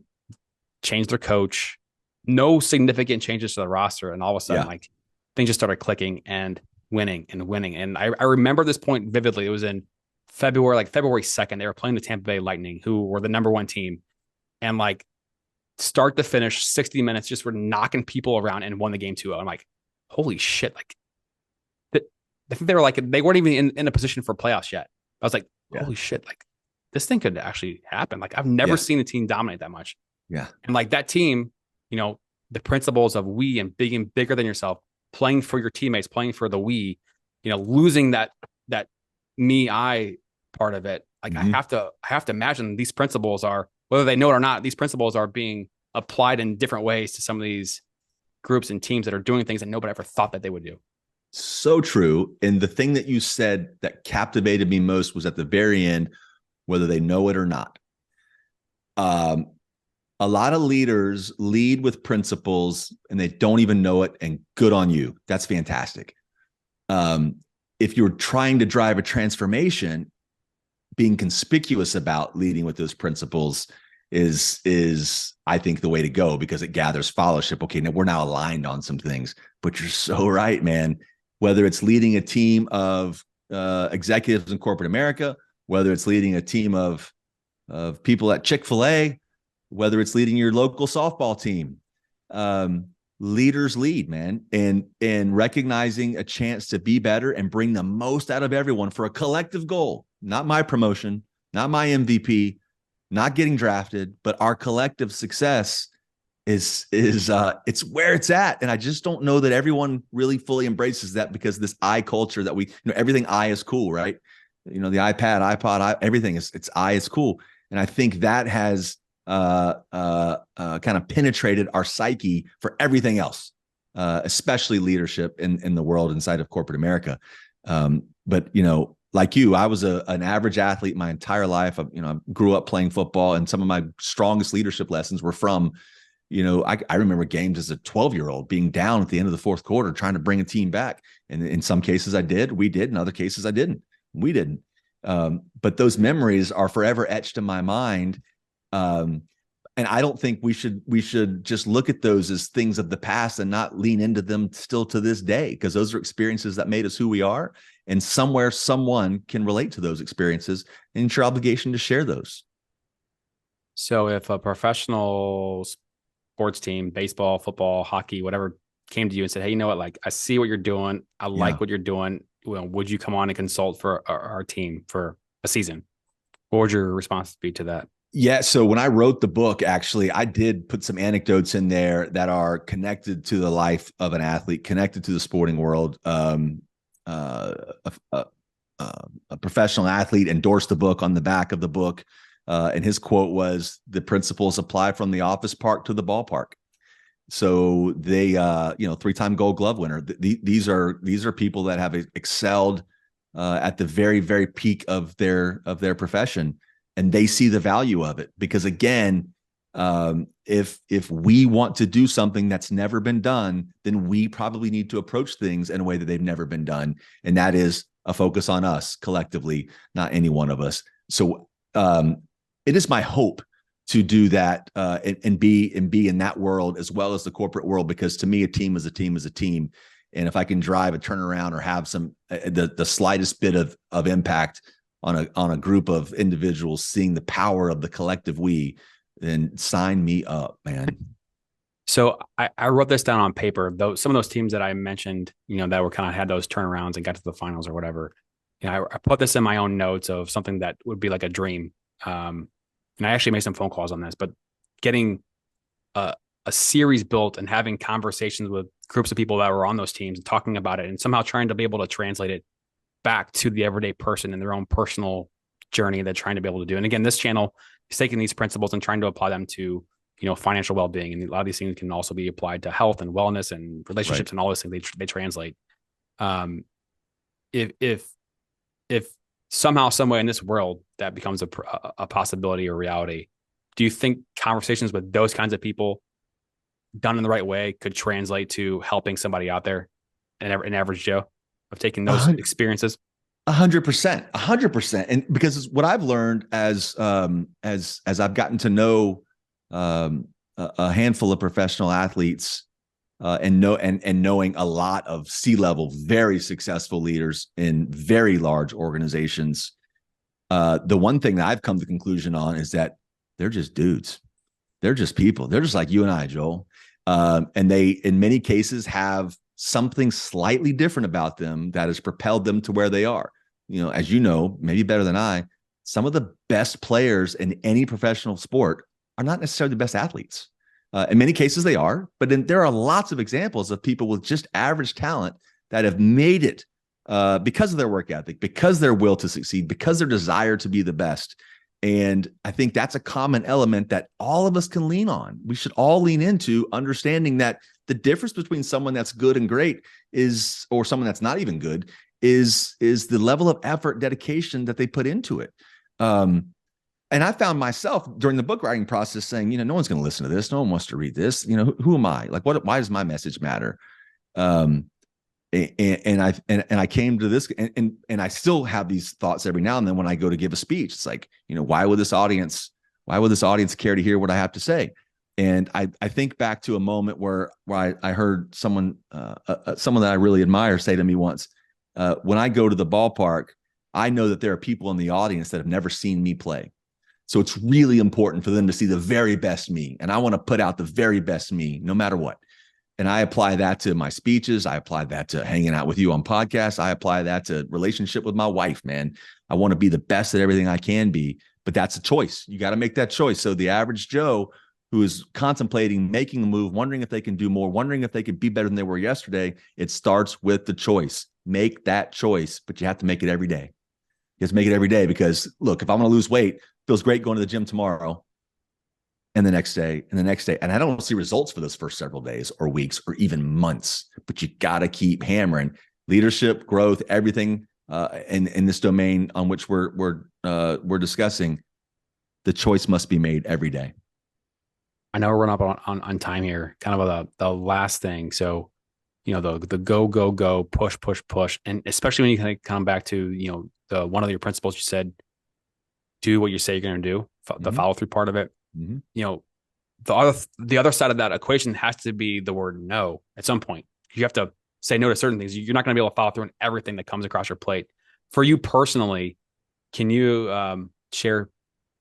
changed their coach. No significant changes to the roster. And all of a sudden, like things just started clicking and winning and winning. And I remember this point vividly. It was in February, like February 2nd. They were playing the Tampa Bay Lightning, who were the number one team. And like start to finish, 60 minutes, just were knocking people around and won the game 2-0. I'm like, holy shit. Like, I think they weren't even in a position for playoffs yet. I was like, holy shit, like this thing could actually happen. Like I've never seen a team dominate that much. Yeah. And like that team, the principles of we and being bigger than yourself, playing for your teammates, playing for the we, losing that me, I part of it. Like I have to imagine these principles are, whether they know it or not, these principles are being applied in different ways to some of these groups and teams that are doing things that nobody ever thought that they would do. So true. And the thing that you said that captivated me most was at the very end, whether they know it or not. A lot of leaders lead with principles and they don't even know it, and good on you. That's fantastic. If you're trying to drive a transformation, being conspicuous about leading with those principles is I think the way to go, because it gathers followership. Okay, now we're now aligned on some things. But you're so right, man. Whether it's leading a team of executives in corporate America, whether it's leading a team of people at Chick-fil-A, whether it's leading your local softball team, leaders lead, man, and recognizing a chance to be better and bring the most out of everyone for a collective goal. Not my promotion, not my MVP, not getting drafted, but our collective success is it's where it's at. And I just don't know that everyone really fully embraces that, because this I culture that we, everything I is cool, right? The iPad, iPod, everything it's I is cool. And I think that has kind of penetrated our psyche for everything else, especially leadership in the world inside of corporate America. But like you, I was an average athlete my entire life. I grew up playing football, and some of my strongest leadership lessons were from, I remember games as a 12-year-old being down at the end of the fourth quarter, trying to bring a team back. And in some cases we did. In other cases we didn't. But those memories are forever etched in my mind. And I don't think we should just look at those as things of the past and not lean into them still to this day, because those are experiences that made us who we are. And somewhere someone can relate to those experiences, and it's your obligation to share those. So if a professional sports team, baseball, football, hockey, whatever, came to you and said, hey, you know what, like I see what you're doing, I like what you're doing, would you come on and consult for our team for a season? What would your response be to that? Yeah. So when I wrote the book, actually, I did put some anecdotes in there that are connected to the life of an athlete, connected to the sporting world. A professional athlete endorsed the book on the back of the book. And his quote was, "The principles apply from the office park to the ballpark." So they, 3-time Gold Glove winner. These are people that have excelled at the very, very peak of their profession, and they see the value of it. Because again, if we want to do something that's never been done, then we probably need to approach things in a way that they've never been done, and that is a focus on us collectively, not any one of us. So it is my hope to do that and be in that world as well as the corporate world, because to me, a team is a team is a team. And if I can drive a turnaround or have some the slightest bit of impact on a group of individuals seeing the power of the collective we, then sign me up, man. So I wrote this down on paper. Though some of those teams that I mentioned, that were kind of had those turnarounds and got to the finals or whatever. I put this in my own notes of something that would be like a dream. And I actually made some phone calls on this, but getting a series built and having conversations with groups of people that were on those teams and talking about it, and somehow trying to be able to translate it back to the everyday person in their own personal journey they're trying to be able to do. And again, this channel is taking these principles and trying to apply them to, financial well-being. And a lot of these things can also be applied to health and wellness and relationships, right, and all those things they translate. If somehow, some way in this world that becomes a possibility or reality, do you think conversations with those kinds of people done in the right way could translate to helping somebody out there, an average Joe, of taking those experiences? 100%, 100%. And because what I've learned as I've gotten to know a handful of professional athletes and knowing a lot of C-level, very successful leaders in very large organizations, the one thing that I've come to the conclusion on is that they're just dudes. They're just people. They're just like you and I, Joel. And they, in many cases, have something slightly different about them that has propelled them to where they are. As you know, maybe better than I, some of the best players in any professional sport are not necessarily the best athletes. In many cases they are, but then there are lots of examples of people with just average talent that have made it because of their work ethic, because their will to succeed, because their desire to be the best. And I think that's a common element that all of us can lean on. We should all lean into understanding that the difference between someone that's good and great or someone that's not even good is the level of effort, dedication that they put into it. And I found myself during the book writing process saying, no one's going to listen to this. No one wants to read this. Who am I? Like, why does my message matter? And I came to this and I still have these thoughts every now and then when I go to give a speech. It's like, why would this audience care to hear what I have to say? And I think back to a moment where I heard someone that I really admire say to me once, when I go to the ballpark, I know that there are people in the audience that have never seen me play. So it's really important for them to see the very best me. And I want to put out the very best me, no matter what. And I apply that to my speeches. I apply that to hanging out with you on podcasts. I apply that to relationship with my wife, man. I want to be the best at everything I can be, but that's a choice. You got to make that choice. So the average Joe who is contemplating making a move, wondering if they can do more, wondering if they could be better than they were yesterday, it starts with the choice. Make that choice, but you have to make it every day. You have to make it every day because, look, if I'm going to lose weight, feels great going to the gym tomorrow and the next day and the next day. And I don't see results for those first several days or weeks or even months, but you got to keep hammering leadership, growth, everything in this domain on which we're discussing. The choice must be made every day. I know we're running up on time here, kind of the last thing. So, the go, push. And especially when you kind of come back to, one of your principles, you said, do what you say you're going to do, the follow through part of it. Mm-hmm. The other side of that equation has to be the word no at some point. You have to say no to certain things. You're not going to be able to follow through on everything that comes across your plate. For you personally, can you share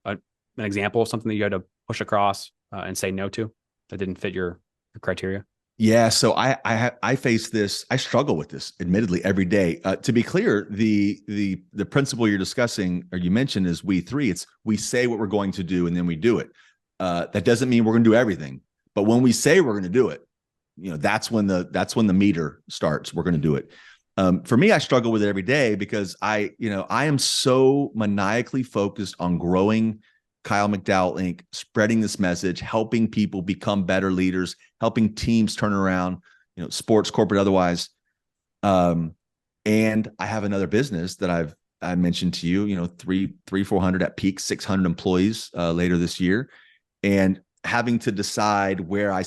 an example of something that you had to push across and say no to that didn't fit your criteria? Yeah. So I face this. I struggle with this admittedly every day. To be clear, the principle you're discussing or you mentioned is we three. It's we say what we're going to do and then we do it. That doesn't mean we're going to do everything, but when we say we're going to do it, that's when the meter starts. We're going to do it. For me, I struggle with it every day because I am so maniacally focused on growing Kyle McDowell Inc., spreading this message, helping people become better leaders, helping teams turn around, sports, corporate, otherwise. And I have another business that I mentioned to you, 400 at peak, 600 employees later this year. And having to decide where I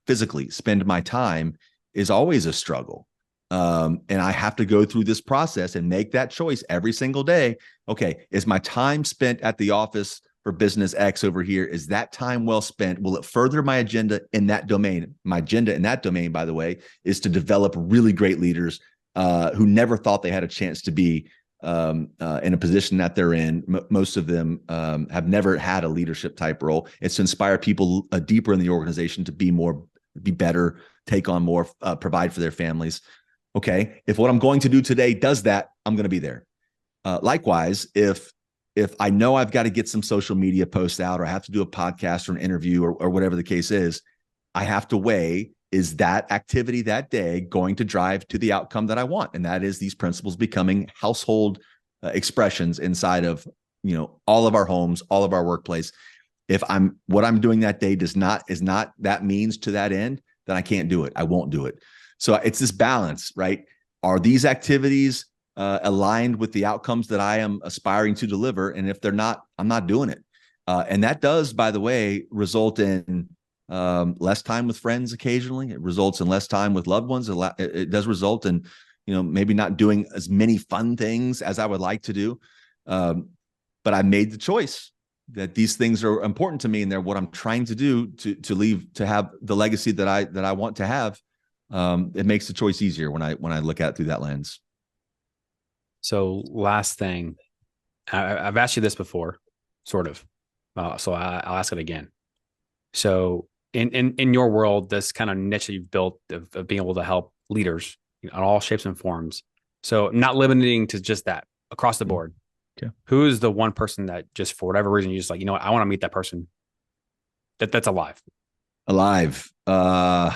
physically spend my time is always a struggle. And I have to go through this process and make that choice every single day. Okay, is my time spent at the office for business X over here, is that time well spent? Will it further my agenda in that domain? My agenda in that domain, by the way, is to develop really great leaders who never thought they had a chance to be in a position that they're in. Most of them have never had a leadership type role. It's to inspire people deeper in the organization to be better, take on more, provide for their families. Okay, if what I'm going to do today does that, I'm going to be there. Likewise, if I know I've got to get some social media posts out, or I have to do a podcast or an interview, or whatever the case is, I have to weigh, is that activity that day going to drive to the outcome that I want? And that is these principles becoming household expressions inside of, all of our homes, all of our workplace. If what I'm doing that day is not that means to that end, then I can't do it. I won't do it. So it's this balance, right? Are these activities aligned with the outcomes that I am aspiring to deliver? And if they're not, I'm not doing it. And that does, by the way, result in less time with friends occasionally. It results in less time with loved ones. It does result in, maybe not doing as many fun things as I would like to do. But I made the choice that these things are important to me, and they're what I'm trying to do to have the legacy that I want to have. It makes the choice easier when I look at it through that lens. So last thing, I've asked you this before, sort of. So I'll ask it again. So in your world, this kind of niche that you've built of being able to help leaders in all shapes and forms. So not limiting to just that, across the board. Okay. Who is the one person that just for whatever reason you just like, what, I want to meet that person that's alive? Alive. Can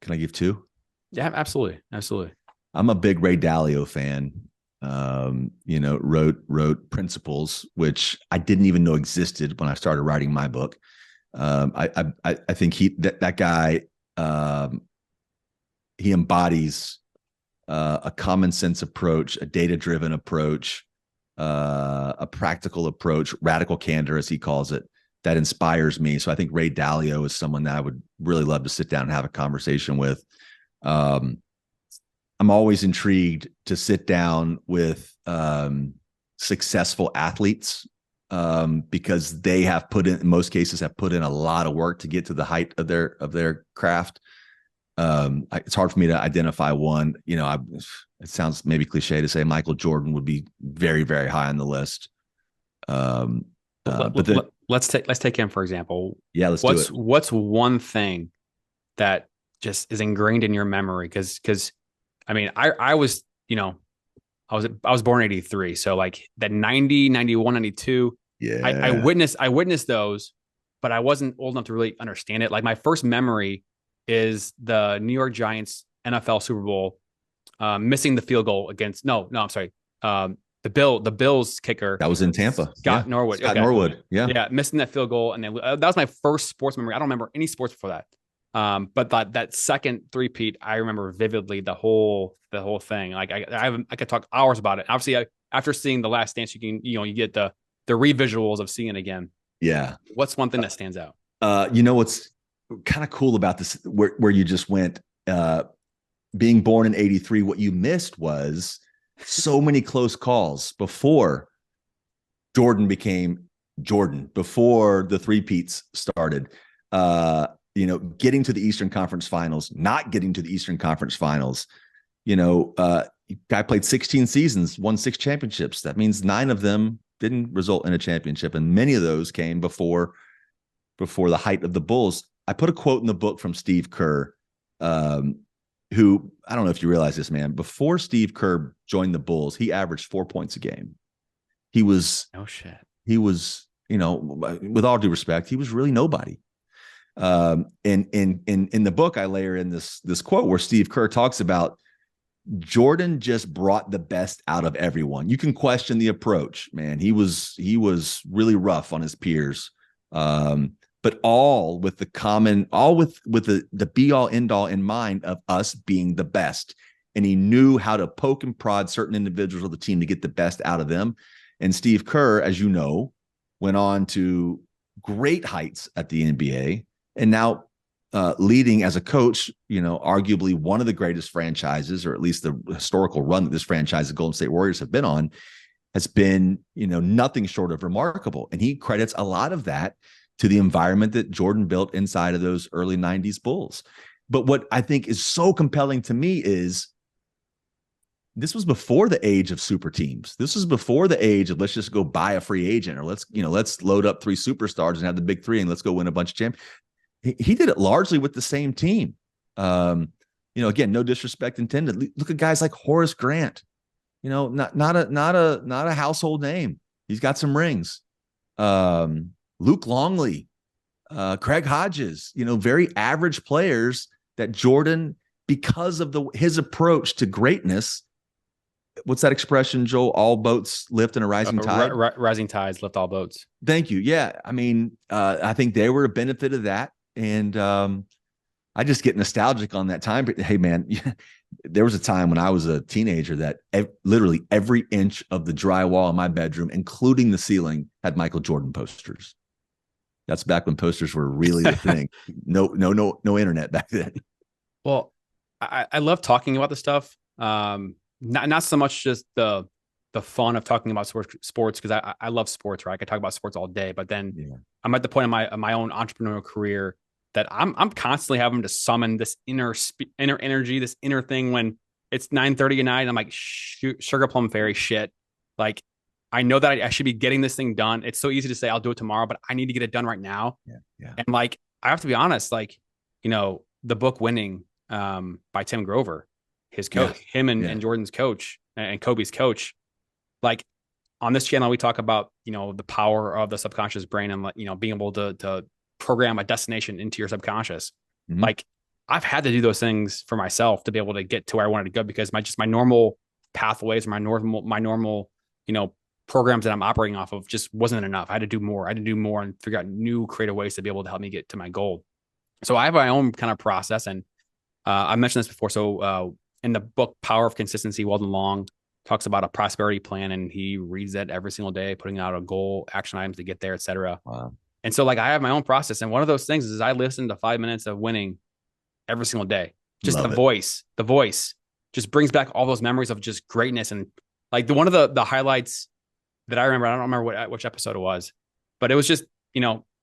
I give two? Yeah, absolutely. Absolutely. I'm a big Ray Dalio fan. Wrote Principles, which I didn't even know existed when I started writing my book. I think that guy, he embodies a common sense approach, a data-driven approach, a practical approach, radical candor, as he calls it, that inspires me. So I think Ray Dalio is someone that I would really love to sit down and have a conversation with. I'm always intrigued to sit down with successful athletes because they have in most cases, have put in a lot of work to get to the height of their craft. It's hard for me to identify one. It sounds maybe cliche to say Michael Jordan would be very, very high on the list. Let's take him for example. Yeah, let's do it. What's one thing that just is ingrained in your memory? Because I mean, I was born in 83. So like that 90, 91, 92, yeah, I witnessed those, but I wasn't old enough to really understand it. Like my first memory is the New York Giants NFL Super Bowl, missing the field goal against, I'm sorry. The Bills kicker. That was in Tampa. Scott Norwood. Scott Norwood. Yeah. Yeah. Missing that field goal. And then that was my first sports memory. I don't remember any sports before that. But that second three-peat, I remember vividly the whole thing. Like I could talk hours about it. Obviously, after seeing The Last Dance, you get the revisuals of seeing it again. Yeah. What's one thing that stands out? What's kind of cool about this, where you just went, being born in 83, what you missed was so many close calls before Jordan became Jordan, before the three-peats started. Getting to the Eastern Conference Finals, not getting to the Eastern Conference Finals. Guy played 16 seasons, won 6 championships. That means 9 of them didn't result in a championship, and many of those came before the height of the Bulls. I put a quote in the book from Steve Kerr, who, I don't know if you realize this, man. Before Steve Kerr joined the Bulls, he averaged 4 points a game. He was with all due respect, he was really nobody. In the book, I layer in this quote where Steve Kerr talks about Jordan just brought the best out of everyone. You can question the approach, man. He was really rough on his peers. But all with the common, all with the be all end all in mind of us being the best. And he knew how to poke and prod certain individuals of the team to get the best out of them. And Steve Kerr, as you know, went on to great heights at the NBA, and now leading as a coach, arguably one of the greatest franchises, or at least the historical run that this franchise, the Golden State Warriors, have been on, has been, nothing short of remarkable. And he credits a lot of that to the environment that Jordan built inside of those early 90s Bulls. But what I think is so compelling to me is this was before the age of super teams. This was before the age of let's just go buy a free agent, or let's load up 3 superstars and have the big 3 and let's go win a bunch of champions. He did it largely with the same team. Again, no disrespect intended. Look at guys like Horace Grant. Not a household name. He's got some rings. Luke Longley, Craig Hodges. Very average players that Jordan, because of his approach to greatness. What's that expression, Joel? All boats lift in a rising tide. Rising tides lift all boats. Thank you. Yeah, I mean, I think they were a benefit of that. And I just get nostalgic on that time. But hey, man, there was a time when I was a teenager that literally every inch of the drywall in my bedroom, including the ceiling, had Michael Jordan posters. That's back when posters were really the thing. No internet back then. Well, I love talking about this stuff. Not so much just the fun of talking about sports, because I love sports, right? I could talk about sports all day, but then I'm at the point in my own entrepreneurial career that I'm constantly having to summon this inner energy, this inner thing when it's 9:30 at night. And I'm like, sugar plum fairy shit. Like, I know that I should be getting this thing done. It's so easy to say I'll do it tomorrow, but I need to get it done right now. Yeah. And like, I have to be honest, like, the book Winning by Tim Grover, his coach, and Jordan's coach and Kobe's coach. Like, on this channel, we talk about, the power of the subconscious brain and, being able to program a destination into your subconscious. Mm-hmm. Like, I've had to do those things for myself to be able to get to where I wanted to go, because my normal pathways, my normal, programs that I'm operating off of just wasn't enough. I had to do more. And figure out new creative ways to be able to help me get to my goal. So I have my own kind of process, and I mentioned this before. So in the book Power of Consistency, Weldon Long talks about a prosperity plan, and he reads that every single day, putting out a goal, action items to get there, etc. Wow. And so, like, I have my own process, and one of those things is I listen to 5 minutes of Winning every single day. Just the voice just brings back all those memories of just greatness. And like, one of the highlights that I remember, I don't remember which episode it was, but it was just,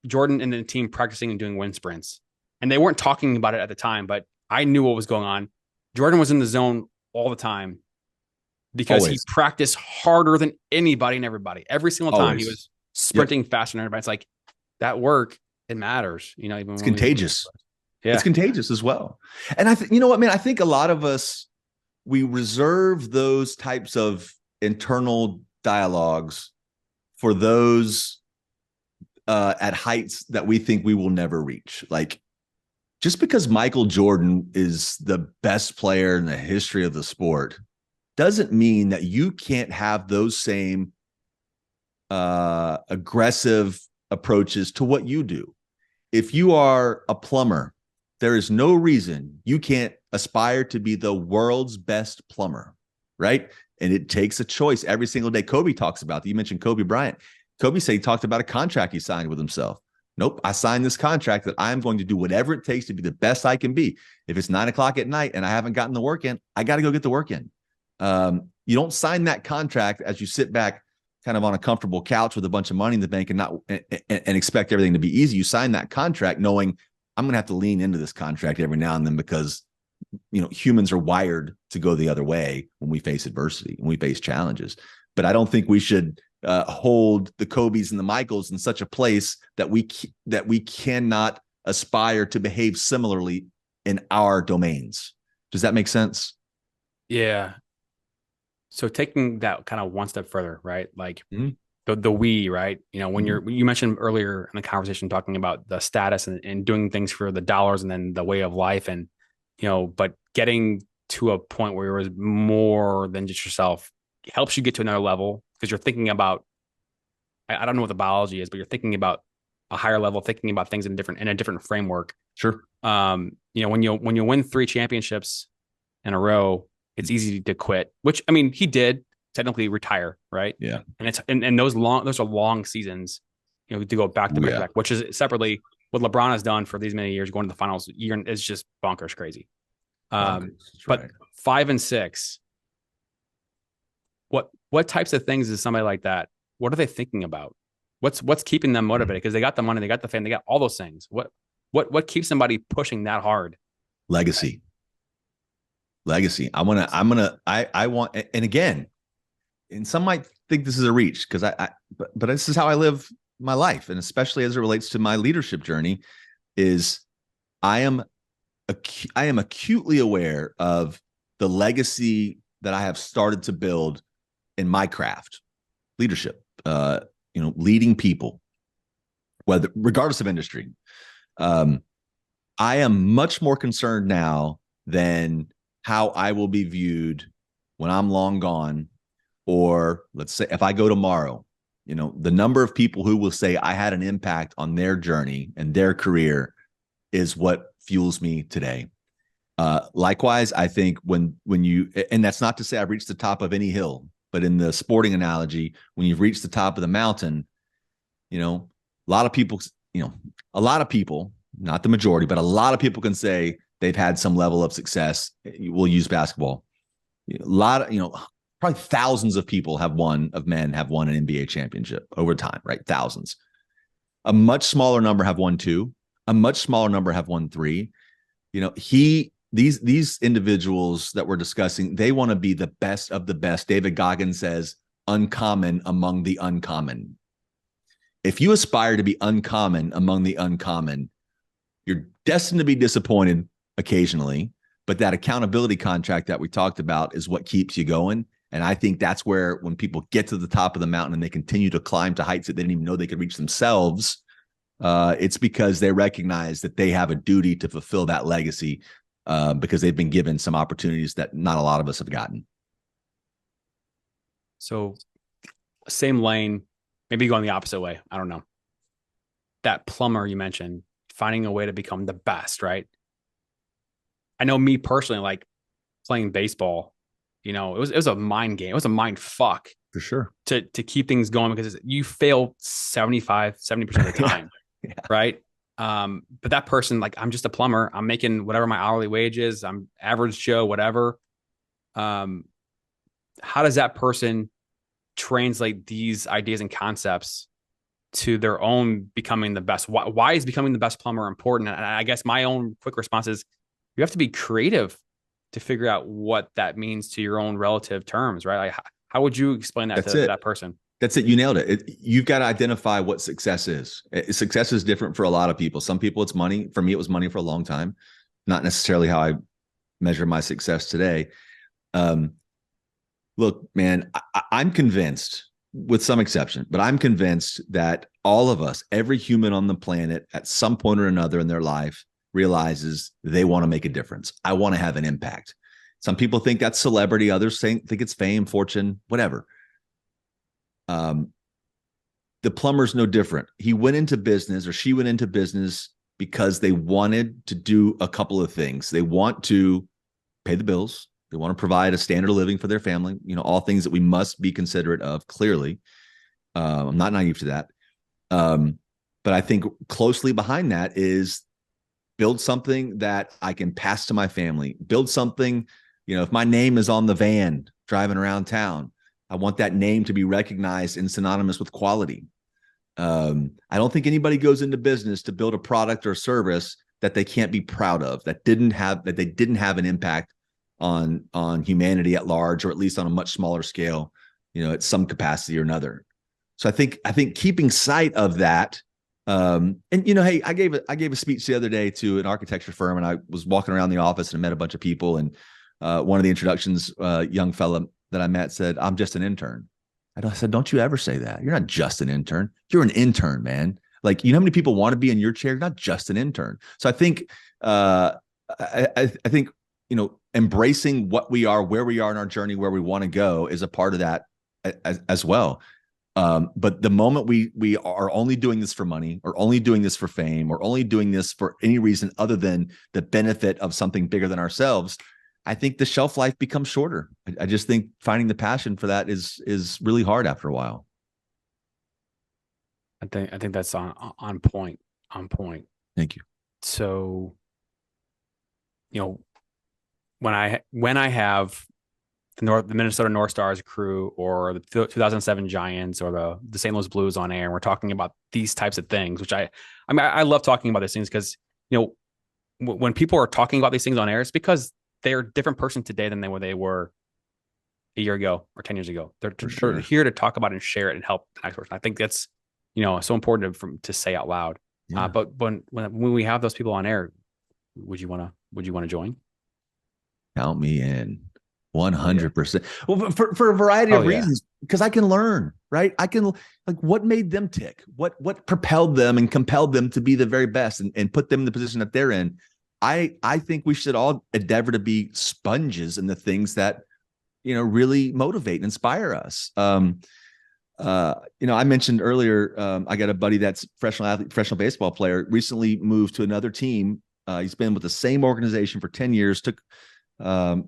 Jordan and the team practicing and doing wind sprints, and they weren't talking about it at the time, but I knew what was going on. Jordan was in the zone all the time because he practiced harder than anybody and everybody. Every single time he was sprinting faster than everybody. It's like, that work, it matters, even it's contagious. Yeah. It's contagious as well. And I think, you know what, man, I think a lot of us, we reserve those types of internal dialogues for those at heights that we think we will never reach. Like, just because Michael Jordan is the best player in the history of the sport doesn't mean that you can't have those same aggressive approaches to what you do. If you are a plumber, there is no reason you can't aspire to be the world's best plumber, right? And it takes a choice every single day. Kobe talks about that. You mentioned Kobe Bryant. Kobe said he talked about a contract he signed with himself. Nope, I signed this contract that I'm going to do whatever it takes to be the best I can be. If it's 9 o'clock at night and I haven't gotten the work in, I got to go get the work in. You don't sign that contract as you sit back kind of on a comfortable couch with a bunch of money in the bank and expect everything to be easy. You sign that contract knowing I'm going to have to lean into this contract every now and then, because humans are wired to go the other way when we face adversity, when we face challenges. But I don't think we should hold the Kobes and the Michaels in such a place that we cannot aspire to behave similarly in our domains. Does that make sense? Yeah. So taking that kind of one step further, right? Like the we, right? When you mentioned earlier in the conversation talking about the status and doing things for the dollars and then the way of life, and but getting to a point where it was more than just yourself. It helps you get to another level because you're thinking about, I don't know what the biology is, but you're thinking about a higher level, thinking about things in a different framework. Sure. When you win 3 championships in a row, it's easy to quit, which, I mean, he did technically retire, right? Yeah. And those are long seasons, to go back to back, which is separately what LeBron has done for these many years, going to the finals year is just bonkers crazy. But right. 5 and 6, what types of things is somebody like that? What are they thinking about? What's keeping them motivated? Because they got the money, they got the fame, they got all those things. What keeps somebody pushing that hard? Legacy. I want, and again, and some might think this is a reach because but this is how I live my life. And especially as it relates to my leadership journey is I am acutely aware of the legacy that I have started to build in my craft, leadership, leading people, regardless of industry. I am much more concerned now than how I will be viewed when I'm long gone, or let's say if I go tomorrow, the number of people who will say I had an impact on their journey and their career is what fuels me today. Likewise, I think when you, and that's not to say I've reached the top of any hill, but in the sporting analogy, when you've reached the top of the mountain, a lot of people, not the majority, but a lot of people can say they've had some level of success. We'll use basketball. A lot of, probably thousands of people have won an NBA championship over time, right? Thousands. A much smaller number have won 2. A much smaller number have won 3. These individuals that we're discussing, they want to be the best of the best. David Goggins says, uncommon among the uncommon. If you aspire to be uncommon among the uncommon, you're destined to be disappointed occasionally, but that accountability contract that we talked about is what keeps you going. And I think that's where when people get to the top of the mountain and they continue to climb to heights that they didn't even know they could reach themselves, it's because they recognize that they have a duty to fulfill that legacy because they've been given some opportunities that not a lot of us have gotten. So same lane, maybe going the opposite way. I don't know. That plumber you mentioned, finding a way to become the best, right? I know me personally, like playing baseball, it was a mind game. It was a mind fuck for sure to keep things going because you fail 70% of the time. Yeah. Right. But that person, like, I'm just a plumber. I'm making whatever my hourly wage is. I'm average Joe, whatever. How does that person translate these ideas and concepts to their own becoming the best? Why is becoming the best plumber important? And I guess my own quick response is you have to be creative to figure out what that means to your own relative terms, right? Like, how would you explain that to that person? That's it. You nailed it. You've got to identify what success is. Success is different for a lot of people. Some people it's money. For me, it was money for a long time. Not necessarily how I measure my success today. Look, man, I'm convinced, with some exception, but I'm convinced that all of us, every human on the planet at some point or another in their life realizes they want to make a difference. I want to have an impact. Some people think that's celebrity. Others think it's fame, fortune, whatever. The plumber's no different. He went into business, or she went into business because they wanted to do a couple of things. They want to pay the bills. They want to provide a standard of living for their family, all things that we must be considerate of, clearly. I'm not naive to that. But I think closely behind that is build something that I can pass to my family. Build something, if my name is on the van driving around town, I want that name to be recognized and synonymous with quality. I don't think anybody goes into business to build a product or service that they can't be proud of, that they didn't have an impact on humanity at large, or at least on a much smaller scale, at some capacity or another. So I think keeping sight of that. Hey, I gave a speech the other day to an architecture firm, and I was walking around the office and met a bunch of people. And one of the introductions, young fella that I met said, "I'm just an intern." I said, "Don't you ever say that. You're not just an intern. You're an intern, man. Like, how many people want to be in your chair? You're not just an intern." So I think, I think embracing what we are, where we are in our journey, where we want to go is a part of that as well. But the moment we are only doing this for money, or only doing this for fame, or only doing this for any reason other than the benefit of something bigger than ourselves, I think the shelf life becomes shorter. I just think finding the passion for that is really hard after a while. I think that's on point. On point. Thank you. So, when I have the Minnesota North Stars crew, or the 2007 Giants, or the St. Louis Blues on air, and we're talking about these types of things, which I love talking about these things, because when people are talking about these things on air, it's because they're a different person today than they were a year ago or 10 years ago. They're here to talk about and share it and help the next person. I think that's so important to say out loud. Yeah. But when we have those people on air, would you want to join? Count me in. 100%. Well, for a variety of reasons, because I can learn, right? I can, like, what made them tick? What propelled them and compelled them to be the very best, and put them in the position that they're in. I think we should all endeavor to be sponges in the things that, really motivate and inspire us. I mentioned earlier, I got a buddy that's professional athlete, professional baseball player, recently moved to another team. He's been with the same organization for 10 years,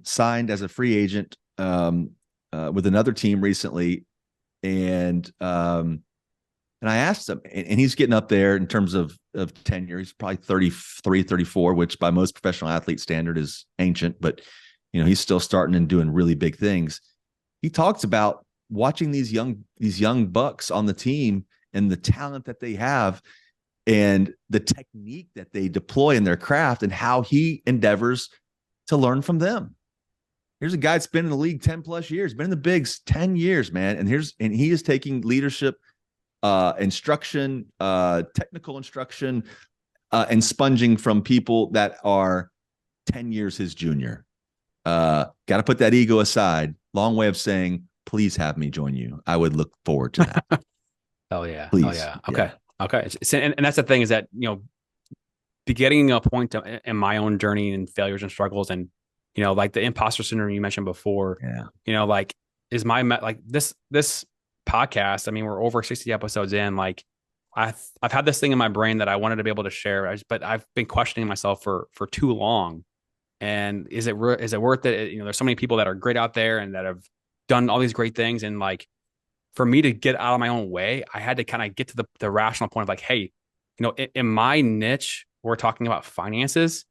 signed as a free agent with another team recently. And I asked him, and he's getting up there in terms of tenure. He's probably 33, 34, which by most professional athlete standard is ancient, but he's still starting and doing really big things. He talks about watching these young bucks on the team and the talent that they have and the technique that they deploy in their craft, and how he endeavors to learn from them. Here's a guy that's been in the league 10 plus years, been in the bigs 10 years, man. And he is taking leadership, instruction, technical instruction, and sponging from people that are 10 years his junior. Got to put that ego aside. Long way of saying, please have me join you. I would look forward to that. Oh yeah. Please. Oh yeah. Okay. Yeah. Okay. And that's the thing, is that, be getting a point in my own journey and failures and struggles, and, like the imposter syndrome you mentioned before, like, is like this podcast. I mean, we're over 60 episodes in. Like, I've had this thing in my brain that I wanted to be able to share, but I've been questioning myself for too long. And is it worth it? There's so many people that are great out there and that have done all these great things. And, like, for me to get out of my own way, I had to kind of get to the rational point of, like, hey, in my niche, we're talking about finances.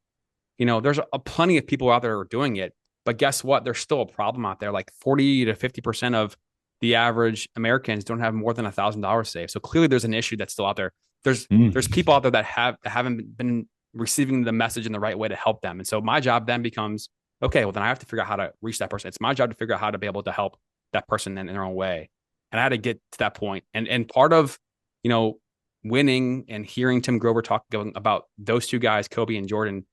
There's plenty of people out there who are doing it, but guess what? There's still a problem out there. Like 40 to 50% of the average Americans don't have more than $1,000 saved. So clearly there's an issue that's still out there. There's people out there that haven't been receiving the message in the right way to help them. And so my job then becomes, okay, well, then I have to figure out how to reach that person. It's my job to figure out how to be able to help that person in their own way. And I had to get to that point. And part of, winning and hearing Tim Grover talk about those two guys, Kobe and Jordan,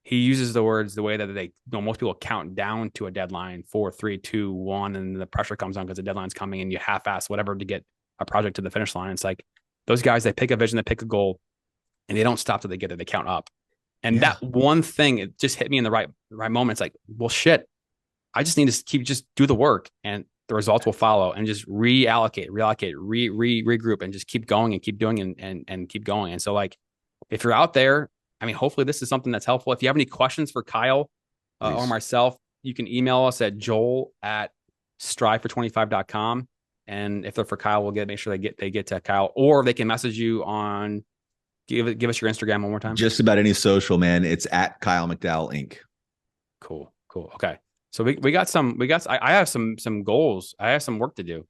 he uses the words the way that most people count down to a deadline, 4, 3, 2, 1, and the pressure comes on because the deadline's coming, and you half-ass whatever to get a project to the finish line. It's like those guys, they pick a vision, they pick a goal, and they don't stop till they get it. They count up. And that one thing, it just hit me in the right moment. It's like, well, shit, I just need to just do the work, and the results will follow, and just reallocate, regroup, and just keep going and keep doing and keep going. And so, like, if you're out there, I mean, hopefully this is something that's helpful. If you have any questions for Kyle or myself, you can email us at joel@strivefor25.com. And if they're for Kyle, we'll make sure they get to Kyle, or they can message you on, give us your Instagram one more time. Just about any social, man. It's at Kyle McDowell Inc. Cool. Okay. So I have some goals. I have some work to do.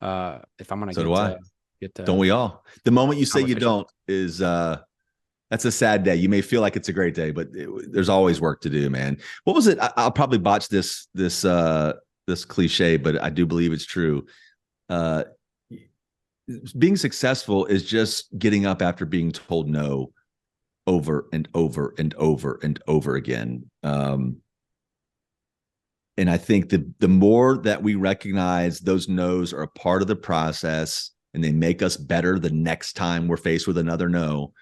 If I'm going to get to, don't we all? The moment you say you don't is, that's a sad day. You may feel like it's a great day, but there's always work to do, man. What was it? I'll probably botch this cliche, but I do believe it's true. Being successful is just getting up after being told no over and over and over and over again. And I think the more that we recognize those no's are a part of the process and they make us better the next time we're faced with another no,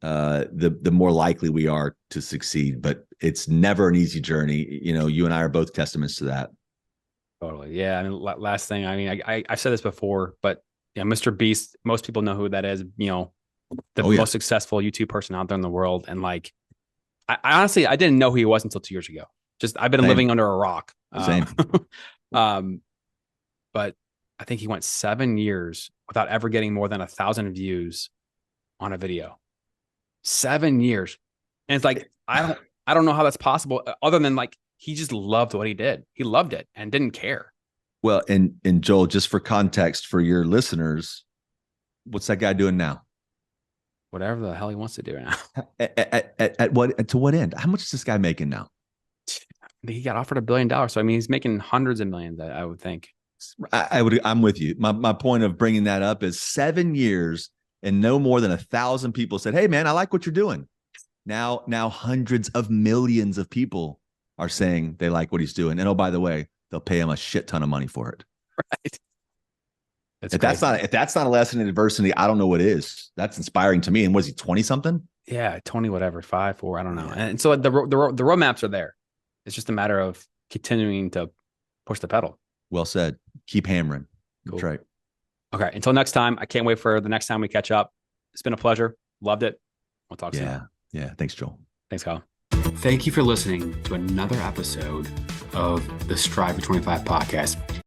the more likely we are to succeed. But it's never an easy journey. You know, you and I are both testaments to that. Totally. Yeah. I mean, last thing, I mean, I've said this before, but yeah, Mr. Beast, most people know who that is, you know, the Oh yeah, most successful YouTube person out there in the world. And like, I honestly, I didn't know who he was until 2 years ago. Just, I've been living same, under a rock. same. Um, but I think he went 7 years without ever getting more than 1,000 views on a video. 7 years. And it's like, I don't know how that's possible other than like, he just loved what he did. He loved it and didn't care. Well, and Joel, just for context for your listeners, what's that guy doing now? Whatever the hell he wants to do now. At what, to what end? How much is this guy making now? He got offered $1 billion. So I mean, he's making hundreds of millions, I would think. I'm with you. My point of bringing that up is 7 years and no more than 1,000 people said, "Hey man, I like what you're doing." Now hundreds of millions of people are saying they like what he's doing. And oh, by the way, they'll pay him a shit ton of money for it. Right. If that's not a lesson in adversity, I don't know what is. That's inspiring to me. And was he 20 something? Yeah, 20, whatever, 5, 4, I don't know. And so the roadmaps are there. It's just a matter of continuing to push the pedal. Well said. Keep hammering. Cool. That's right. Okay. Until next time, I can't wait for the next time we catch up. It's been a pleasure. Loved it. We'll talk soon. Yeah. Thanks, Joel. Thanks, Kyle. Thank you for listening to another episode of the Strive for 25 podcast.